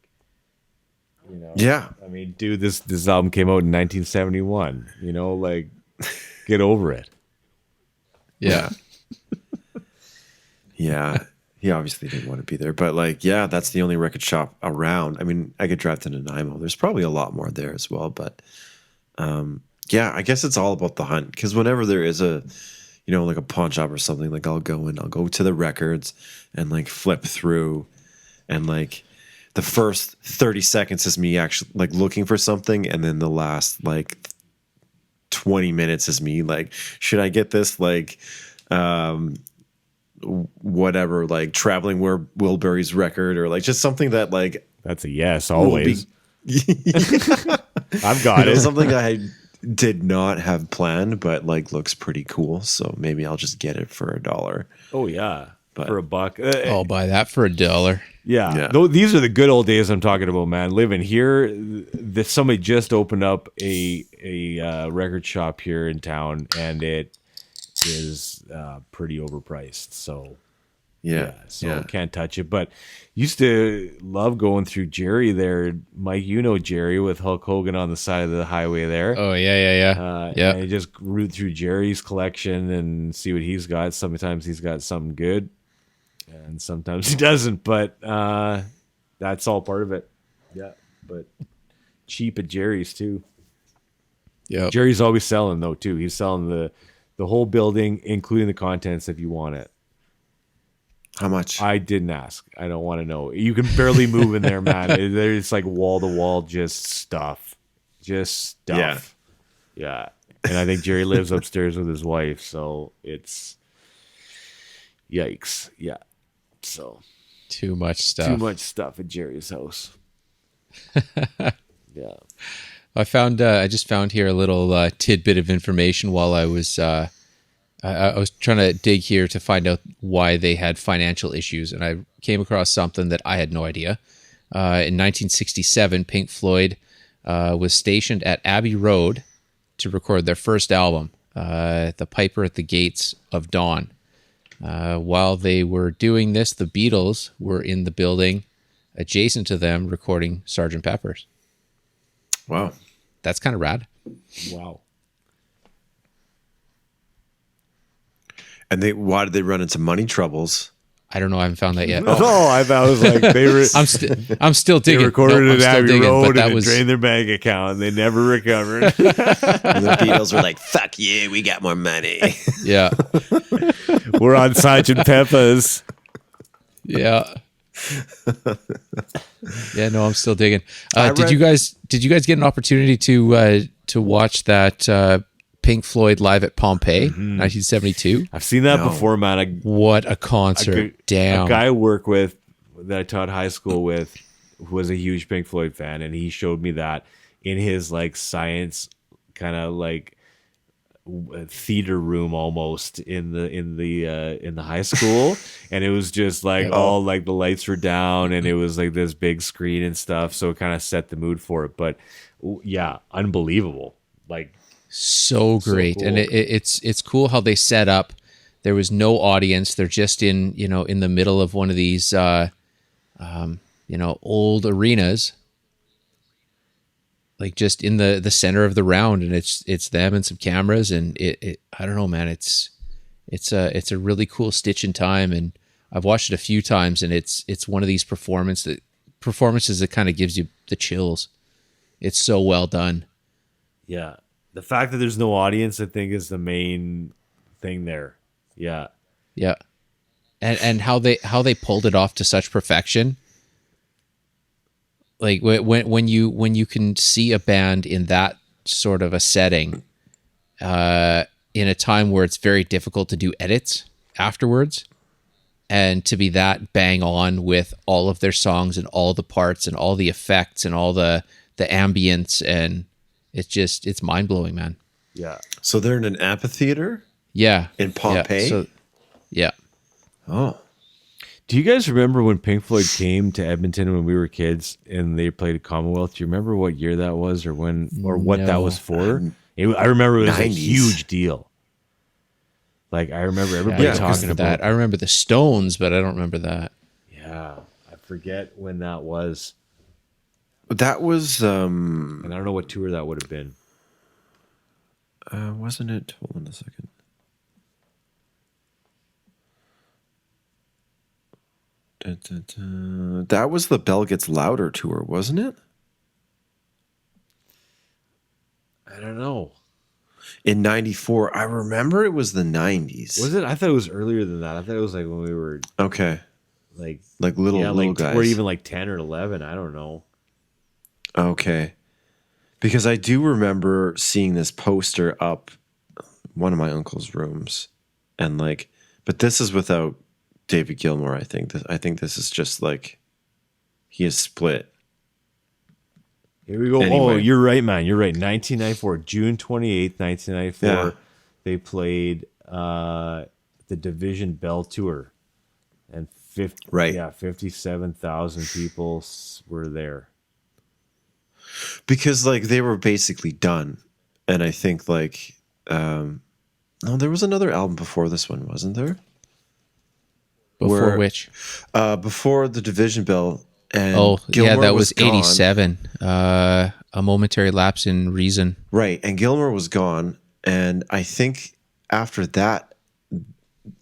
Yeah. I mean, dude, this album came out in 1971. Like, get over it. Yeah. Yeah. He obviously didn't want to be there, but like, yeah, that's the only record shop around. I mean, I could drive to Nanaimo. There's probably a lot more there as well, but yeah, I guess it's all about the hunt because whenever there is like a pawn shop or something, like I'll go to the records and like flip through, and like the first 30 seconds is me actually like looking for something, and then the last like 20 minutes is me like, should I get this like whatever, like Traveling Wilburys record, or like just something that like That's a yes, will always. be I've got it. something I did not have planned, but like looks pretty cool. So maybe I'll just get it for $1. Oh yeah, But- for $1. I'll buy that for $1. Yeah, Yeah. Though these are the good old days I'm talking about, man. Living here, somebody just opened up a record shop here in town, and it is pretty overpriced. So Yeah. so can't touch it. But used to love going through Jerry there, Mike. You know Jerry with Hulk Hogan on the side of the highway there. Oh yeah. Yeah. And you just root through Jerry's collection and see what he's got. Sometimes he's got something good, and sometimes he doesn't. But that's all part of it. Yeah, but cheap at Jerry's too. Yeah. Jerry's always selling though too. He's selling the whole building, including the contents, if you want it. How much? I didn't ask. I don't want to know. You can barely move in there, man. There's like wall to wall, just stuff. Yeah. And I think Jerry lives upstairs with his wife, so it's yikes. Yeah. So Too much stuff. too much stuff at Jerry's house. Yeah. I just found here a little tidbit of information while I was I was trying to dig here to find out why they had financial issues, and I came across something that I had no idea. In 1967, Pink Floyd was stationed at Abbey Road to record their first album, The Piper at the Gates of Dawn. While they were doing this, the Beatles were in the building adjacent to them recording Sgt. Pepper's. Wow. That's kind of rad. Wow. And why did they run into money troubles? I don't know. I haven't found that yet. Oh, I thought it was like they were. I'm still They digging. recorded Nope, I'm it at still Abbey digging, Road but and that it was drained their bank account, and they never recovered. And the Beatles were like, "Fuck you, we got more money." yeah, We're on Sgt. Pepper's. yeah, yeah. No, I'm still digging. Did read- you guys get an opportunity to watch that Pink Floyd live at Pompeii, 1972? I've seen that No. before, man. What a concert! Damn. A guy I work with that I taught high school with was a huge Pink Floyd fan, and he showed me that in his like science kind of like theater room almost in the high school, and it was just like all like the lights were down, and it was like this big screen and stuff, so it kind of set the mood for it. But yeah, unbelievable. Like So great, cool. and it's cool how they set up. There was no audience. They're just in the middle of one of these old arenas, like just in the center of the round, and it's them and some cameras, and it I don't know, man. It's a really cool stitch in time, and I've watched it a few times, and it's one of these performances that kind of gives you the chills. It's so well done. yeah, the fact that there's no audience, I think, is the main thing there. Yeah. Yeah. And how they pulled it off to such perfection. Like when you can see a band in that sort of a setting, in a time where it's very difficult to do edits afterwards, and to be that bang on with all of their songs and all the parts and all the effects and all the ambience, and it's mind blowing, man. Yeah. So they're in an amphitheater Yeah. in Pompeii. Yeah. Oh, Do you guys remember when Pink Floyd came to Edmonton when we were kids and they played at Commonwealth? Do you remember what year that was, or when, or what that No. was for? I remember it was a 90s. huge deal. Like I remember everybody Yeah, talking about that. I remember the Stones, but I don't remember that. Yeah, I forget when that was, that was and I don't know what tour that would have been. wasn't it? Hold on a second. That was the Bell Gets Louder tour, wasn't it? I don't know. In '94, I remember it was the '90s. Was it? I thought it was earlier than that. I thought it was like when we were Okay, like little like guys, or even like 10 or 11. I don't know. Okay, because I do remember seeing this poster up one of my uncle's rooms, and but this is without David Gilmour. I think this is just like he is split. Here we go. Anyway. Oh, you're right, man. You're right. 1994, June 28th, 1994. Yeah. They played the Division Bell Tour. And 57,000 people were there. Because like they were basically done. And I think like no, there was another album before this one, wasn't there? Before which? Before the Division Bell. And yeah, that was gone. 87. A momentary lapse in reason. Right, and Gilmore was gone, and I think after that,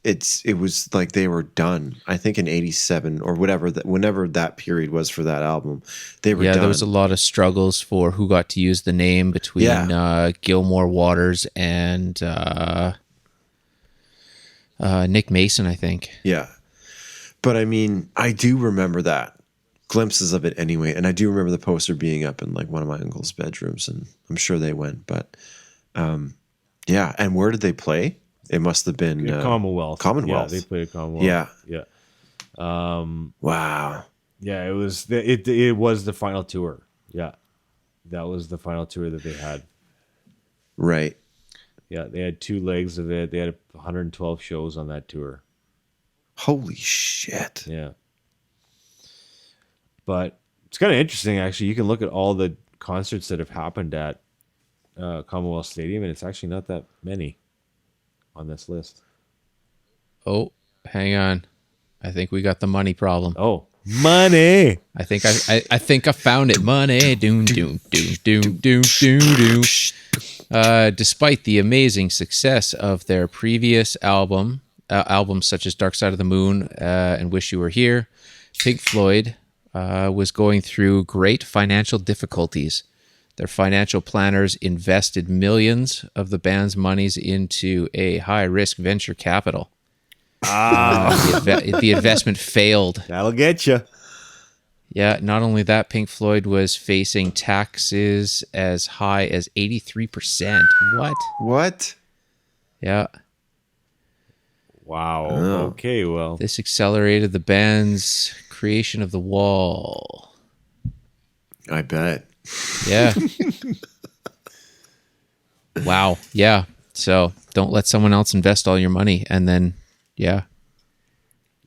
it was like they were done. I think in 87 or whenever that period was for that album, they were done. There was a lot of struggles for who got to use the name between Gilmore, Waters, and Nick Mason, I think. Yeah, but I mean, I do remember that. Glimpses of it anyway, and I do remember the poster being up in like one of my uncle's bedrooms, and I'm sure they went. But yeah, and where did they play? It must have been Commonwealth. Yeah, they played at Commonwealth. Yeah. Wow. Yeah, it was it was the final tour. Yeah, that was the final tour that they had. Right. Yeah, they had 2 legs of it. They had 112 shows on that tour. Holy shit. Yeah. But it's kind of interesting, actually. You can look at all the concerts that have happened at Commonwealth Stadium, and it's actually not that many on this list. Oh, hang on. I think we got the money problem. Oh, money! I think I found it. Money. Doom, doom, doom, doom, doom, doom, doom. Despite the amazing success of their previous albums such as Dark Side of the Moon and Wish You Were Here, Pink Floyd was going through great financial difficulties. Their financial planners invested millions of the band's monies into a high-risk venture capital. The investment failed. That'll get you. Yeah, not only that, Pink Floyd was facing taxes as high as 83%. What? Yeah. Wow. Oh. Okay, well. This accelerated the band's creation of The Wall. I bet. Yeah. Wow. Yeah. So don't let someone else invest all your money and then, yeah.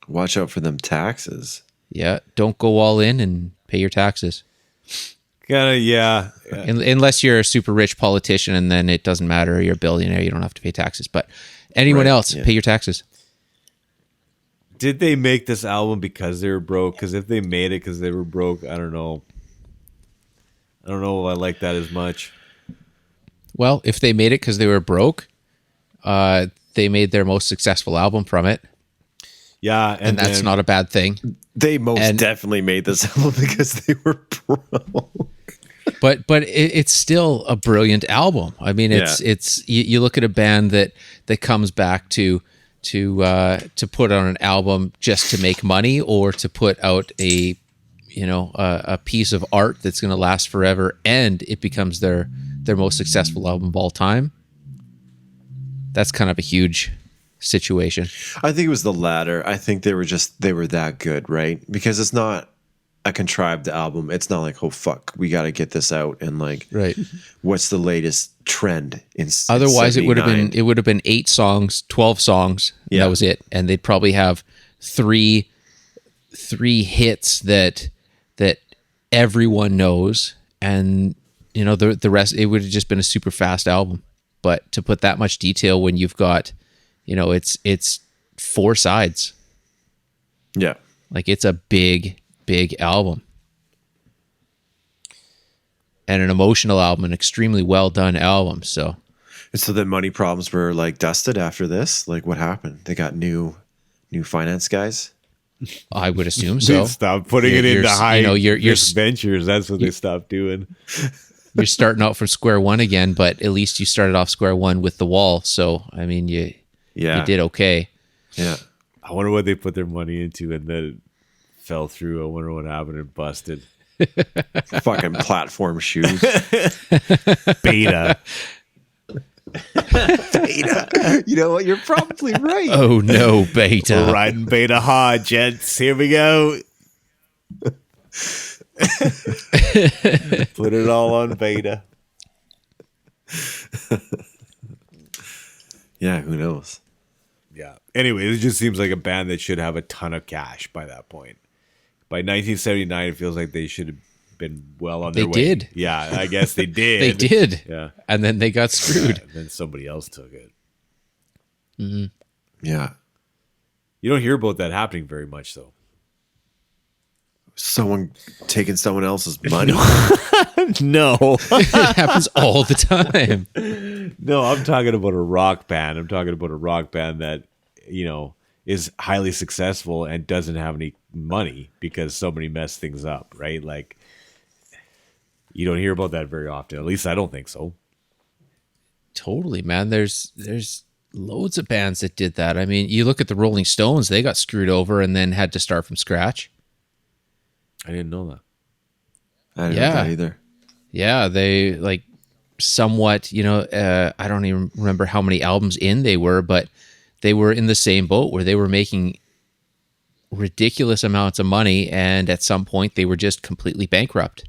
Watch out for them taxes. Yeah. Don't go all in and pay your taxes. Yeah. Unless you're a super rich politician and then it doesn't matter. You're a billionaire. You don't have to pay taxes. But anyone else, pay your taxes. Did they make this album because they were broke? Because if they made it because they were broke, I don't know. I don't know if I like that as much. Well, if they made it because they were broke, they made their most successful album from it. Yeah, and that's not a bad thing. They most definitely made this album because they were broke. But it's still a brilliant album. I mean, it's you look at a band that comes back to put on an album just to make money or to put out a piece of art that's going to last forever, and it becomes their most successful album of all time. That's kind of a huge situation. I think it was the latter. I think they were that good, right? Because it's not a contrived album. It's not like, oh fuck, we got to get this out and like, right, what's the latest trend in otherwise in it would have been 8 songs, 12 songs, and that was it, and they'd probably have three hits that everyone knows, and the rest, it would have just been a super fast album. But to put that much detail when you've got it's 4 sides, like it's a big album and an emotional album, an extremely well done album. So the money problems were like dusted after this. Like what happened? They got new finance guys. I would assume so. They stopped putting it into high ventures. That's what they stopped doing. You're starting out from square one again, but at least you started off square one with The Wall. So I mean, you did okay. Yeah. I wonder what they put their money into and then it fell through. I wonder what happened and busted. Fucking platform shoes. Beta. Beta. You know what? You're probably right. Oh no, Beta. We're riding Beta hard, gents. Here we go. Put it all on beta. Yeah, who knows? Yeah. Anyway, it just seems like a band that should have a ton of cash by that point. By 1979, it feels like they should have been well on their They way. did. Yeah, I guess they did. They did. Yeah. And then they got screwed. And then somebody else took it. Yeah. You don't hear about that happening very much, though. Someone taking someone else's money. No. It happens all the time. No, I'm talking about a rock band. I'm talking about a rock band that, you know, is highly successful and doesn't have any money because somebody messed things up, right? Like, you don't hear about that very often. At least I don't think so. Totally, man. There's loads of bands that did that. I mean, you look at the Rolling Stones, they got screwed over and then had to start from scratch. I didn't know that. I didn't know that either. Yeah, they like somewhat, I don't even remember how many albums in they were, but they were in the same boat where they were making ridiculous amounts of money, and at some point they were just completely bankrupt.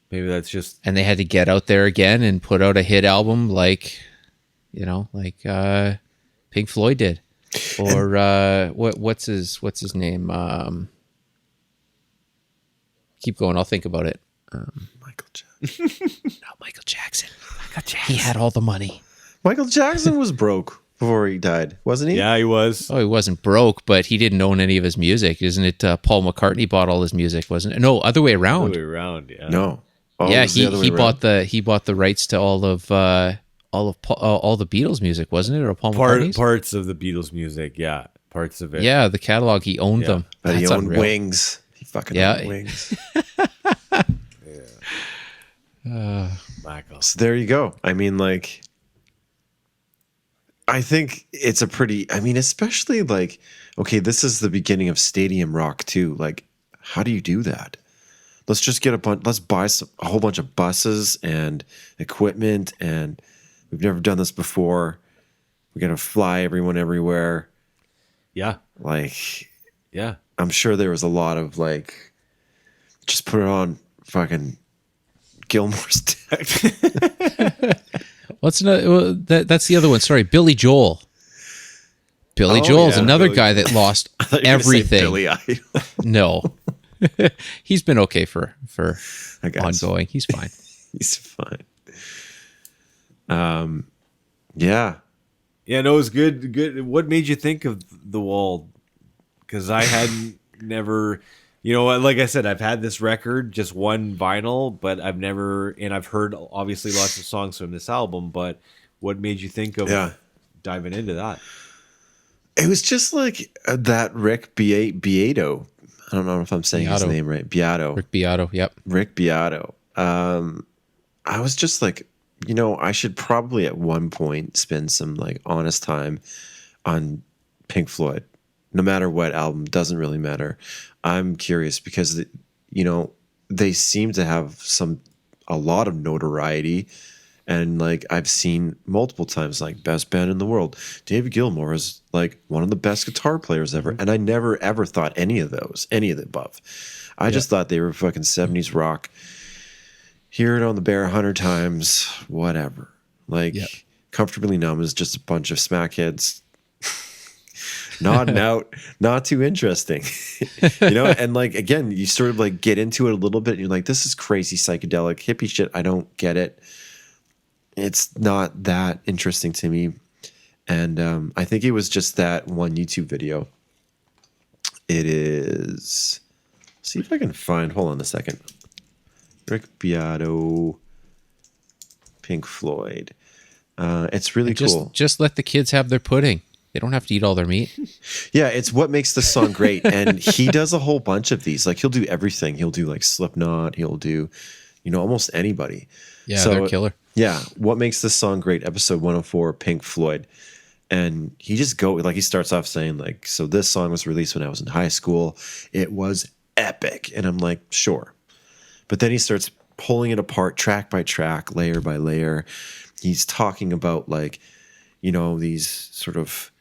Maybe that's just... And they had to get out there again and put out a hit album like Pink Floyd did. Or what's his name? Keep going, I'll think about it. Michael Jackson. No, Michael Jackson. He had all the money. Michael Jackson was broke before he died, wasn't he? Yeah, he was. Oh, he wasn't broke, but he didn't own any of his music. Isn't it Paul McCartney bought all his music, wasn't it? No, other way around. Other way around, yeah. No. Oh, Yeah, it was the other way he around. bought the rights to all the Beatles music, wasn't it? Or Paul McCartney's? Parts of the Beatles music, yeah. Parts of it. Yeah, the catalog, he owned them. But he That's owned unreal. Wings. He fucking owned Wings. Michael. So there you go. I mean, like, I think it's a pretty, I mean, especially like, okay, this is the beginning of stadium rock too. Like, how do you do that? Let's just get let's buy a whole bunch of buses and equipment, and we've never done this before. We're going to fly everyone everywhere. Yeah. Like, Yeah. I'm sure there was a lot of like, just put it on fucking Gilmore's deck. That's the other one. Sorry, Billy Joel. Billy Joel's yeah, another Billy guy that lost I thought you were gonna say everything. Billy Idol. No, he's been okay for I guess. ongoing. He's fine. He's fine. Yeah. Yeah, no, it was good. Good. What made you think of The Wall? Because I hadn't never, like I said, I've had this record, just one vinyl, but I've never, and I've heard obviously lots of songs from this album. But what made you think of diving into that? It was just like that Rick Beato. I don't know if I'm saying his Beato. name right. Beato. Rick Beato. Yep. Rick Beato. I was just like, I should probably at one point spend some like honest time on Pink Floyd. No matter what album, doesn't really matter. I'm curious because they seem to have a lot of notoriety, and like I've seen multiple times, like best band in the world. David Gilmour is like one of the best guitar players ever, and I never ever thought any of the above. I just thought they were fucking 70s rock. Hear it on the bear 100 times, whatever. Like Comfortably Numb is just a bunch of smackheads nodding out, not too interesting. And like again, you sort of like get into it a little bit and you're like, this is crazy psychedelic hippie shit. I don't get it. It's not that interesting to me. And I think it was just that one YouTube video. It is, see if I can find, hold on a second. Rick Beato, Pink Floyd. It's really cool. Just let the kids have their pudding. They don't have to eat all their meat. Yeah, it's what makes the song great. And he does a whole bunch of these. Like he'll do everything. He'll do like Slipknot. He'll do, almost anybody. Yeah, they're killer. Yeah, what makes this song great? Episode 104, Pink Floyd. And he just he starts off saying like, so this song was released when I was in high school. It was epic. And I'm like, sure. But then he starts pulling it apart track by track, layer by layer. He's talking about like, these sort of,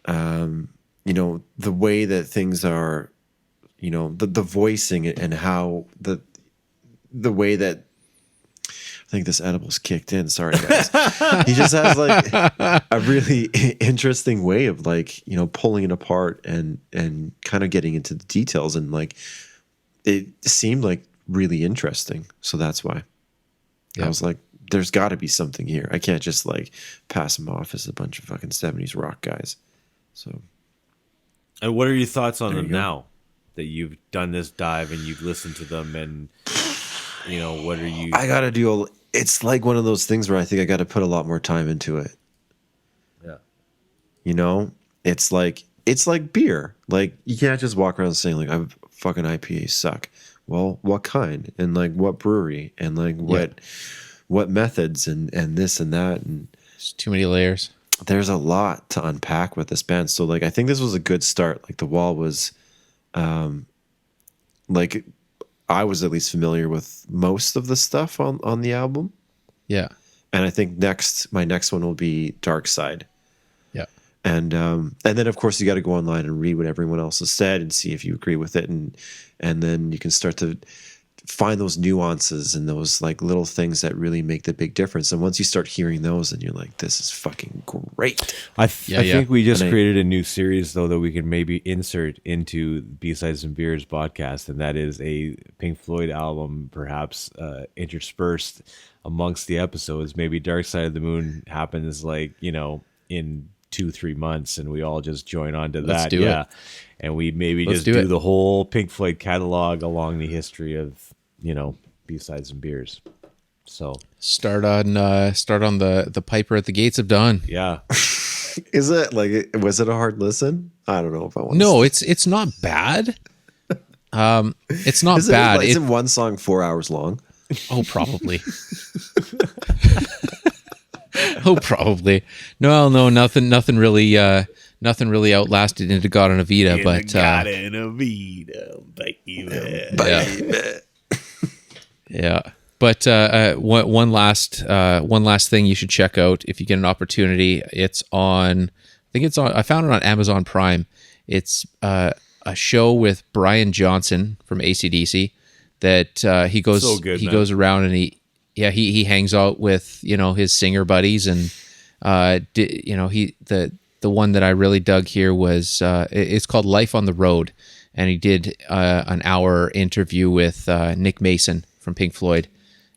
the way that things are you know, the voicing and how the way that I think this edible's kicked in. Sorry, guys. He just has like a really interesting way of like, you know, pulling it apart and kind of getting into the details, and like it seemed like really interesting. So that's why I was like, there's got to be something here. I can't just like pass them off as a bunch of fucking 70s rock guys. So, and what are your thoughts on There them you go. now that you've done this dive and you've listened to them, and you know, what are you? I got to do it's like one of those things where I think I got to put a lot more time into it. Yeah. You know, it's like beer. Like you can't just walk around saying like I'm fucking IPAs suck. Well, what kind and like what brewery and like what methods and this and that, and There's too many layers. there's a lot to unpack with this band. So like I think this was a good start. Like The Wall was like I was at least familiar with most of the stuff on the album. Yeah. And I think my next one will be Dark Side. Yeah. And then of course you got to go online and read what everyone else has said and see if you agree with it, and then you can start to find those nuances and those like little things that really make the big difference. And once you start hearing those, and you're like, this is fucking great. I Yeah, yeah. think we just And created a new series though that we can maybe insert into B-Sides and Beers podcast, and that is a Pink Floyd album, perhaps interspersed amongst the episodes. Maybe Dark Side of the Moon happens like, you know, in 2-3 months, and we all just join on to Let's that. do it. And we maybe Let's just do do it. the whole Pink Floyd catalog along the history of, you know, B-Sides and Beers. So Start on the Piper at the Gates of Dawn. yeah. Is it like, was it a hard listen? I don't know if I want No, it's not bad. It's not bad. Isn't one song 4 hours long? Oh, probably. Oh, probably. No, nothing really outlasted Into God on a Vita, but yeah. But one last thing you should check out if you get an opportunity. It's on. I found it on Amazon Prime. It's a show with Brian Johnson from AC/DC that he goes So good, he man. goes around and he hangs out with, you know, his singer buddies, and you know, the one that I really dug here was it's called Life on the Road, and he did an hour interview with Nick Mason from Pink Floyd.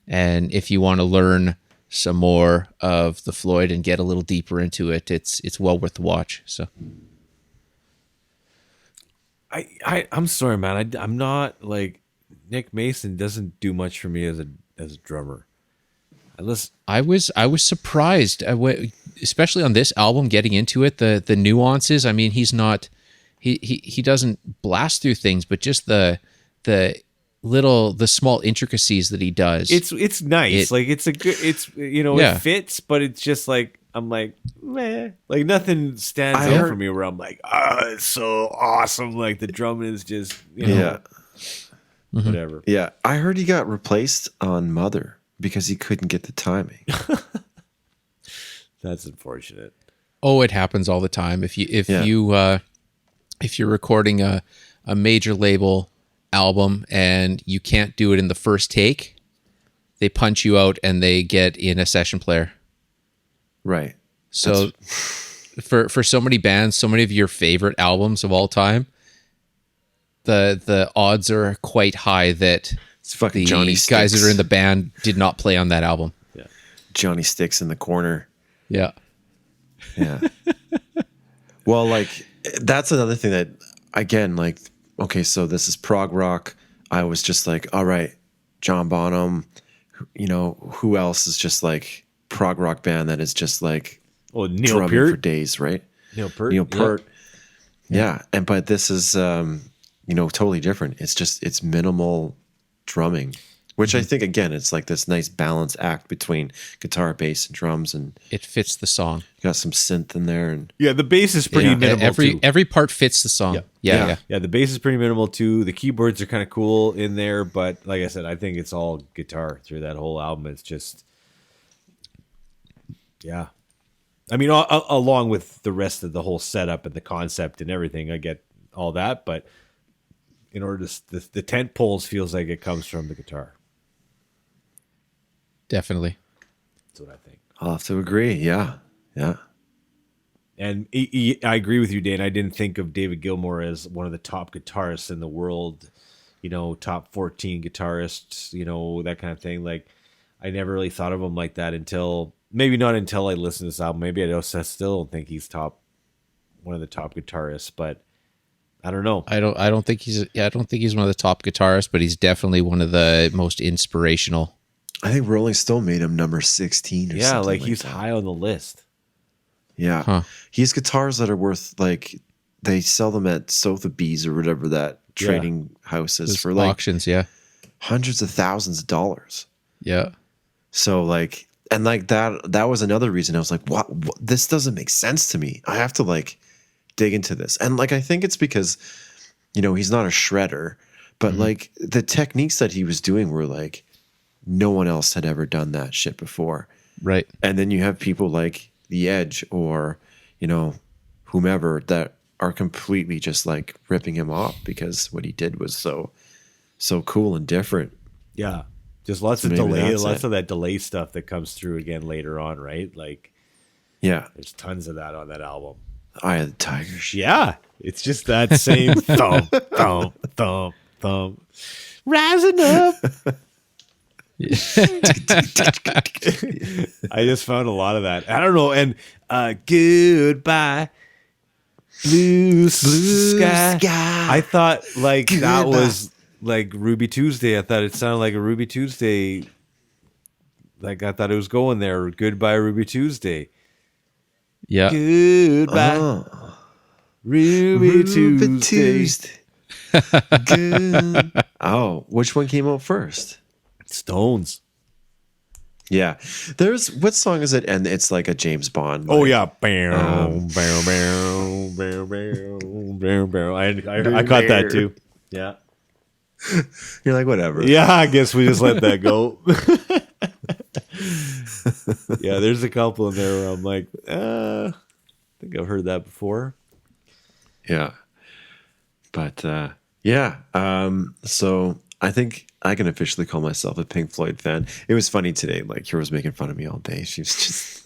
And if you want to learn some more of the Floyd and get a little deeper into it, it's well worth the watch. So I'm sorry, man. I'm not like Nick Mason doesn't do much for me as a drummer. I was surprised, especially on this album, getting into it, the nuances. I mean, he's not he doesn't blast through things, but just the small intricacies that he does. It's nice. Like it's a good. It's, you know, Yeah. it fits, but it's just like I'm like meh. Like nothing stands I out heard- for me where I'm like, it's so awesome. Like the drumming is just, you know, Yeah. whatever. Yeah. I heard he got replaced on Mother because he couldn't get the timing. That's unfortunate. Oh, it happens all the time. If you're recording a major label album and you can't do it in the first take, they punch you out and they get in a session player. Right. So for so many bands, so many of your favorite albums of all time, the odds are quite high that It's fucking the Johnny guys that Sticks. are in the band did not play on that album. Johnny Sticks in the corner. Yeah. Yeah. Well, like that's another thing that, again, like, okay, so this is prog rock. I was just like, all right, John Bonham, you know, who else is just like prog rock band that is just like Well, Neil drumming for Peart. days, right? Neil Peart. Neil Peart. Yeah. And but this is you know, totally different. It's minimal drumming, which I think, again, it's like this nice balance act between guitar, bass, and drums, and It fits the song. you got some synth in there, and Yeah, the bass is pretty Yeah. minimal too. Every part fits the song. Yeah. Yeah. Yeah, the bass is pretty minimal too. The keyboards are kind of cool in there, but like I said, I think it's all guitar through that whole album. It's just, yeah. I mean, along with the rest of the whole setup and the concept and everything, I get all that, but in order to the tent poles feels like it comes from the guitar. Definitely. That's what I think. I'll have to agree. Yeah. Yeah. And I agree with you, Dan. I didn't think of David Gilmour as one of the top guitarists in the world, top 14 guitarists, that kind of thing. Like, I never really thought of him like that maybe not until I listened to this album. Maybe I still don't think he's one of the top guitarists, but I don't know. I don't think he's one of the top guitarists, but he's definitely one of the most inspirational. I think Rolling Stone made him number 16 or something. Yeah, like he's that. high on the list. Yeah. Huh. He has guitars that are worth, like, they sell them at Sotheby's or whatever that trading house is for like auctions, yeah. hundreds of thousands of dollars. Yeah. So like, and like that was another reason I was like, what? This doesn't make sense to me. I have to like dig into this. And like, I think it's because, he's not a shredder, but like the techniques that he was doing were like, no one else had ever done that shit before. Right. And then you have people like The Edge or, whomever that are completely just like ripping him off because what he did was so cool and different. Yeah. Just lots of Maybe delay, that's lots it. of that delay stuff that comes through again later on, right? Like, Yeah. there's tons of that on that album. Eye of the Tiger shit. Yeah. It's just that same thump, thump, thump, thump. Rising up. I just found a lot of that. I don't know. And goodbye, blue sky. I thought like that was like Ruby Tuesday. I thought it sounded like a Ruby Tuesday. Like I thought it was going there. Goodbye, Ruby Tuesday. Yeah. Goodbye, Ruby Tuesday. Good. Oh, which one came out first? Stones. Yeah. What song is it? And it's like a James Bond. Oh like, yeah, bow, bow, bow, bow, bow, bow, bow. I caught that too. Yeah, You're like, whatever. yeah. I guess we just let that go. Yeah, there's a couple in there where I'm like, I think I've heard that before. Yeah. But yeah. So I think I can officially call myself a Pink Floyd fan. It was funny today. Like, Kira was making fun of me all day. She was just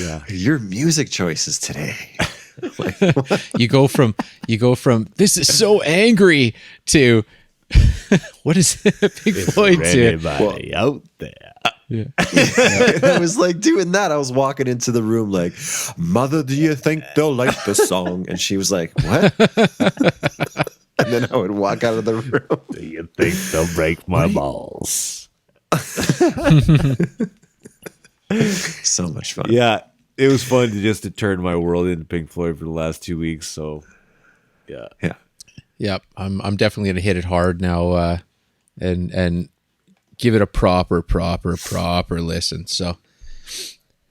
Yeah, your music choices today. Like, You go from this is so angry to what is Pink Floyd to anybody out there? I was like doing that. I was walking into the room like, Mother, do you think they'll like this song? And she was like, what? And then I would walk out of the room. Do you think they'll break my balls? So much fun. Yeah, it was fun to turn my world into Pink Floyd for the last 2 weeks. So yeah. Yeah. Yep, I'm definitely gonna hit it hard now, and give it a proper listen. So,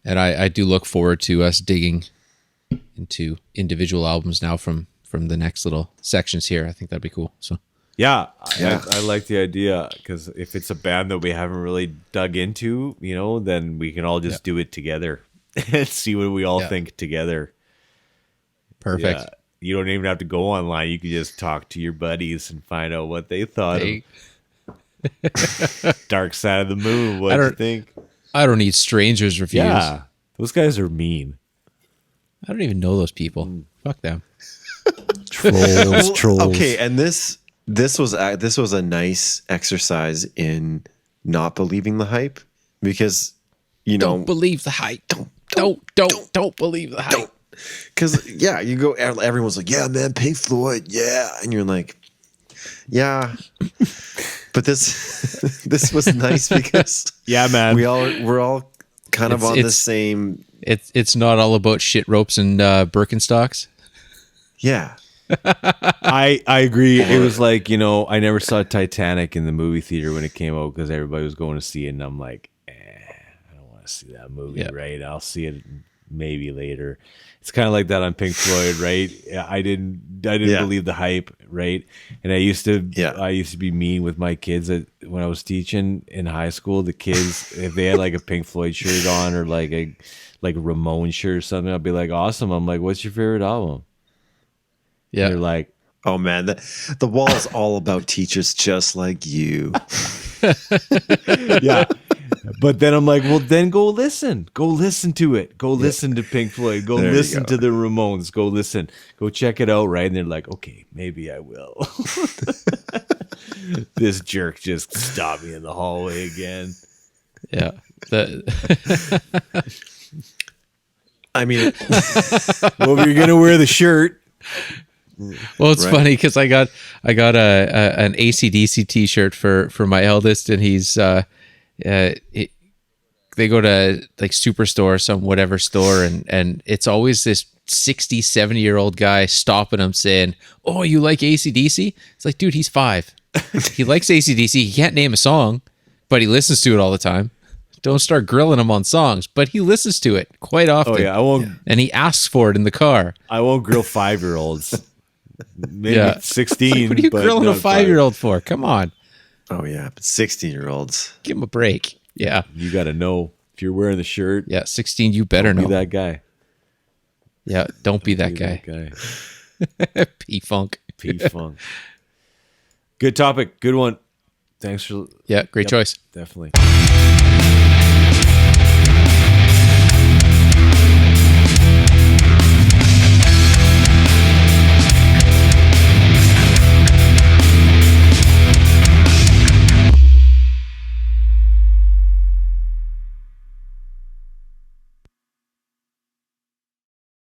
and I do look forward to us digging into individual albums now from the next little sections here. I think that'd be cool. So, Yeah, Yeah. I like the idea because if it's a band that we haven't really dug into, then we can all just do it together and see what we all think together. perfect. Yeah. You don't even have to go online. You can just talk to your buddies and find out what they thought Hey, of Dark Side of the Moon. What I do you don't- think? I don't need strangers reviews. Yeah, those guys are mean. I don't even know those people. Fuck them. Trolls. Okay, and this was a nice exercise in not believing the hype because Don't believe the hype. Don't believe the hype. because yeah, you go. Everyone's like, yeah, man, Pink Floyd, yeah, and you're like, yeah, but this was nice because Yeah, man. we're all kind of on the It's- same. It's not all about shit ropes and Birkenstocks. Yeah, I agree. It was like, I never saw Titanic in the movie theater when it came out because everybody was going to see it, and I'm like, I don't want to see that movie, Yeah. right? I'll see it maybe later. It's kind of like that on Pink Floyd, right? I didn't Yeah. believe the hype, right? And I used to be mean with my kids when I was teaching in high school. The kids, if they had like a Pink Floyd shirt on or like a Ramon shirt or something, I'd be like, awesome. I'm like, what's your favorite album? Yeah. They're like, Oh man, the wall is all about teachers just like you. yeah. But then I'm like, well, then go listen. Go listen to it. Go listen to Pink Floyd. Go There you listen go. to the Ramones. Go listen. Go check it out, right? And they're like, okay, maybe I will. This jerk just stopped me in the hallway again. Yeah. I mean, Well, if you're gonna wear the shirt, Well, it's Right. funny because I got an AC/DC T-shirt for my eldest, and they go to like Superstore, some whatever store, and it's always this 60, 70-year-old guy stopping him saying, "Oh, you like AC/DC?" It's like, dude, he's 5. He likes AC/DC. He can't name a song, but he listens to it all the time. Don't start grilling him on songs, but he listens to it quite often. oh yeah, I won't. And he asks for it in the car. I won't grill 5-year-olds. Maybe Yeah. 16. What are you but grilling a not 5-year-old for? Come on, oh yeah, but 16-year-olds. give him a break. Yeah. You got to know if you're wearing the shirt. Yeah, 16, you better Be know. that guy. Yeah, don't be that Be guy. that guy. P-Funk. P-Funk. Good topic. Good one. Thanks for Yeah, great choice. definitely.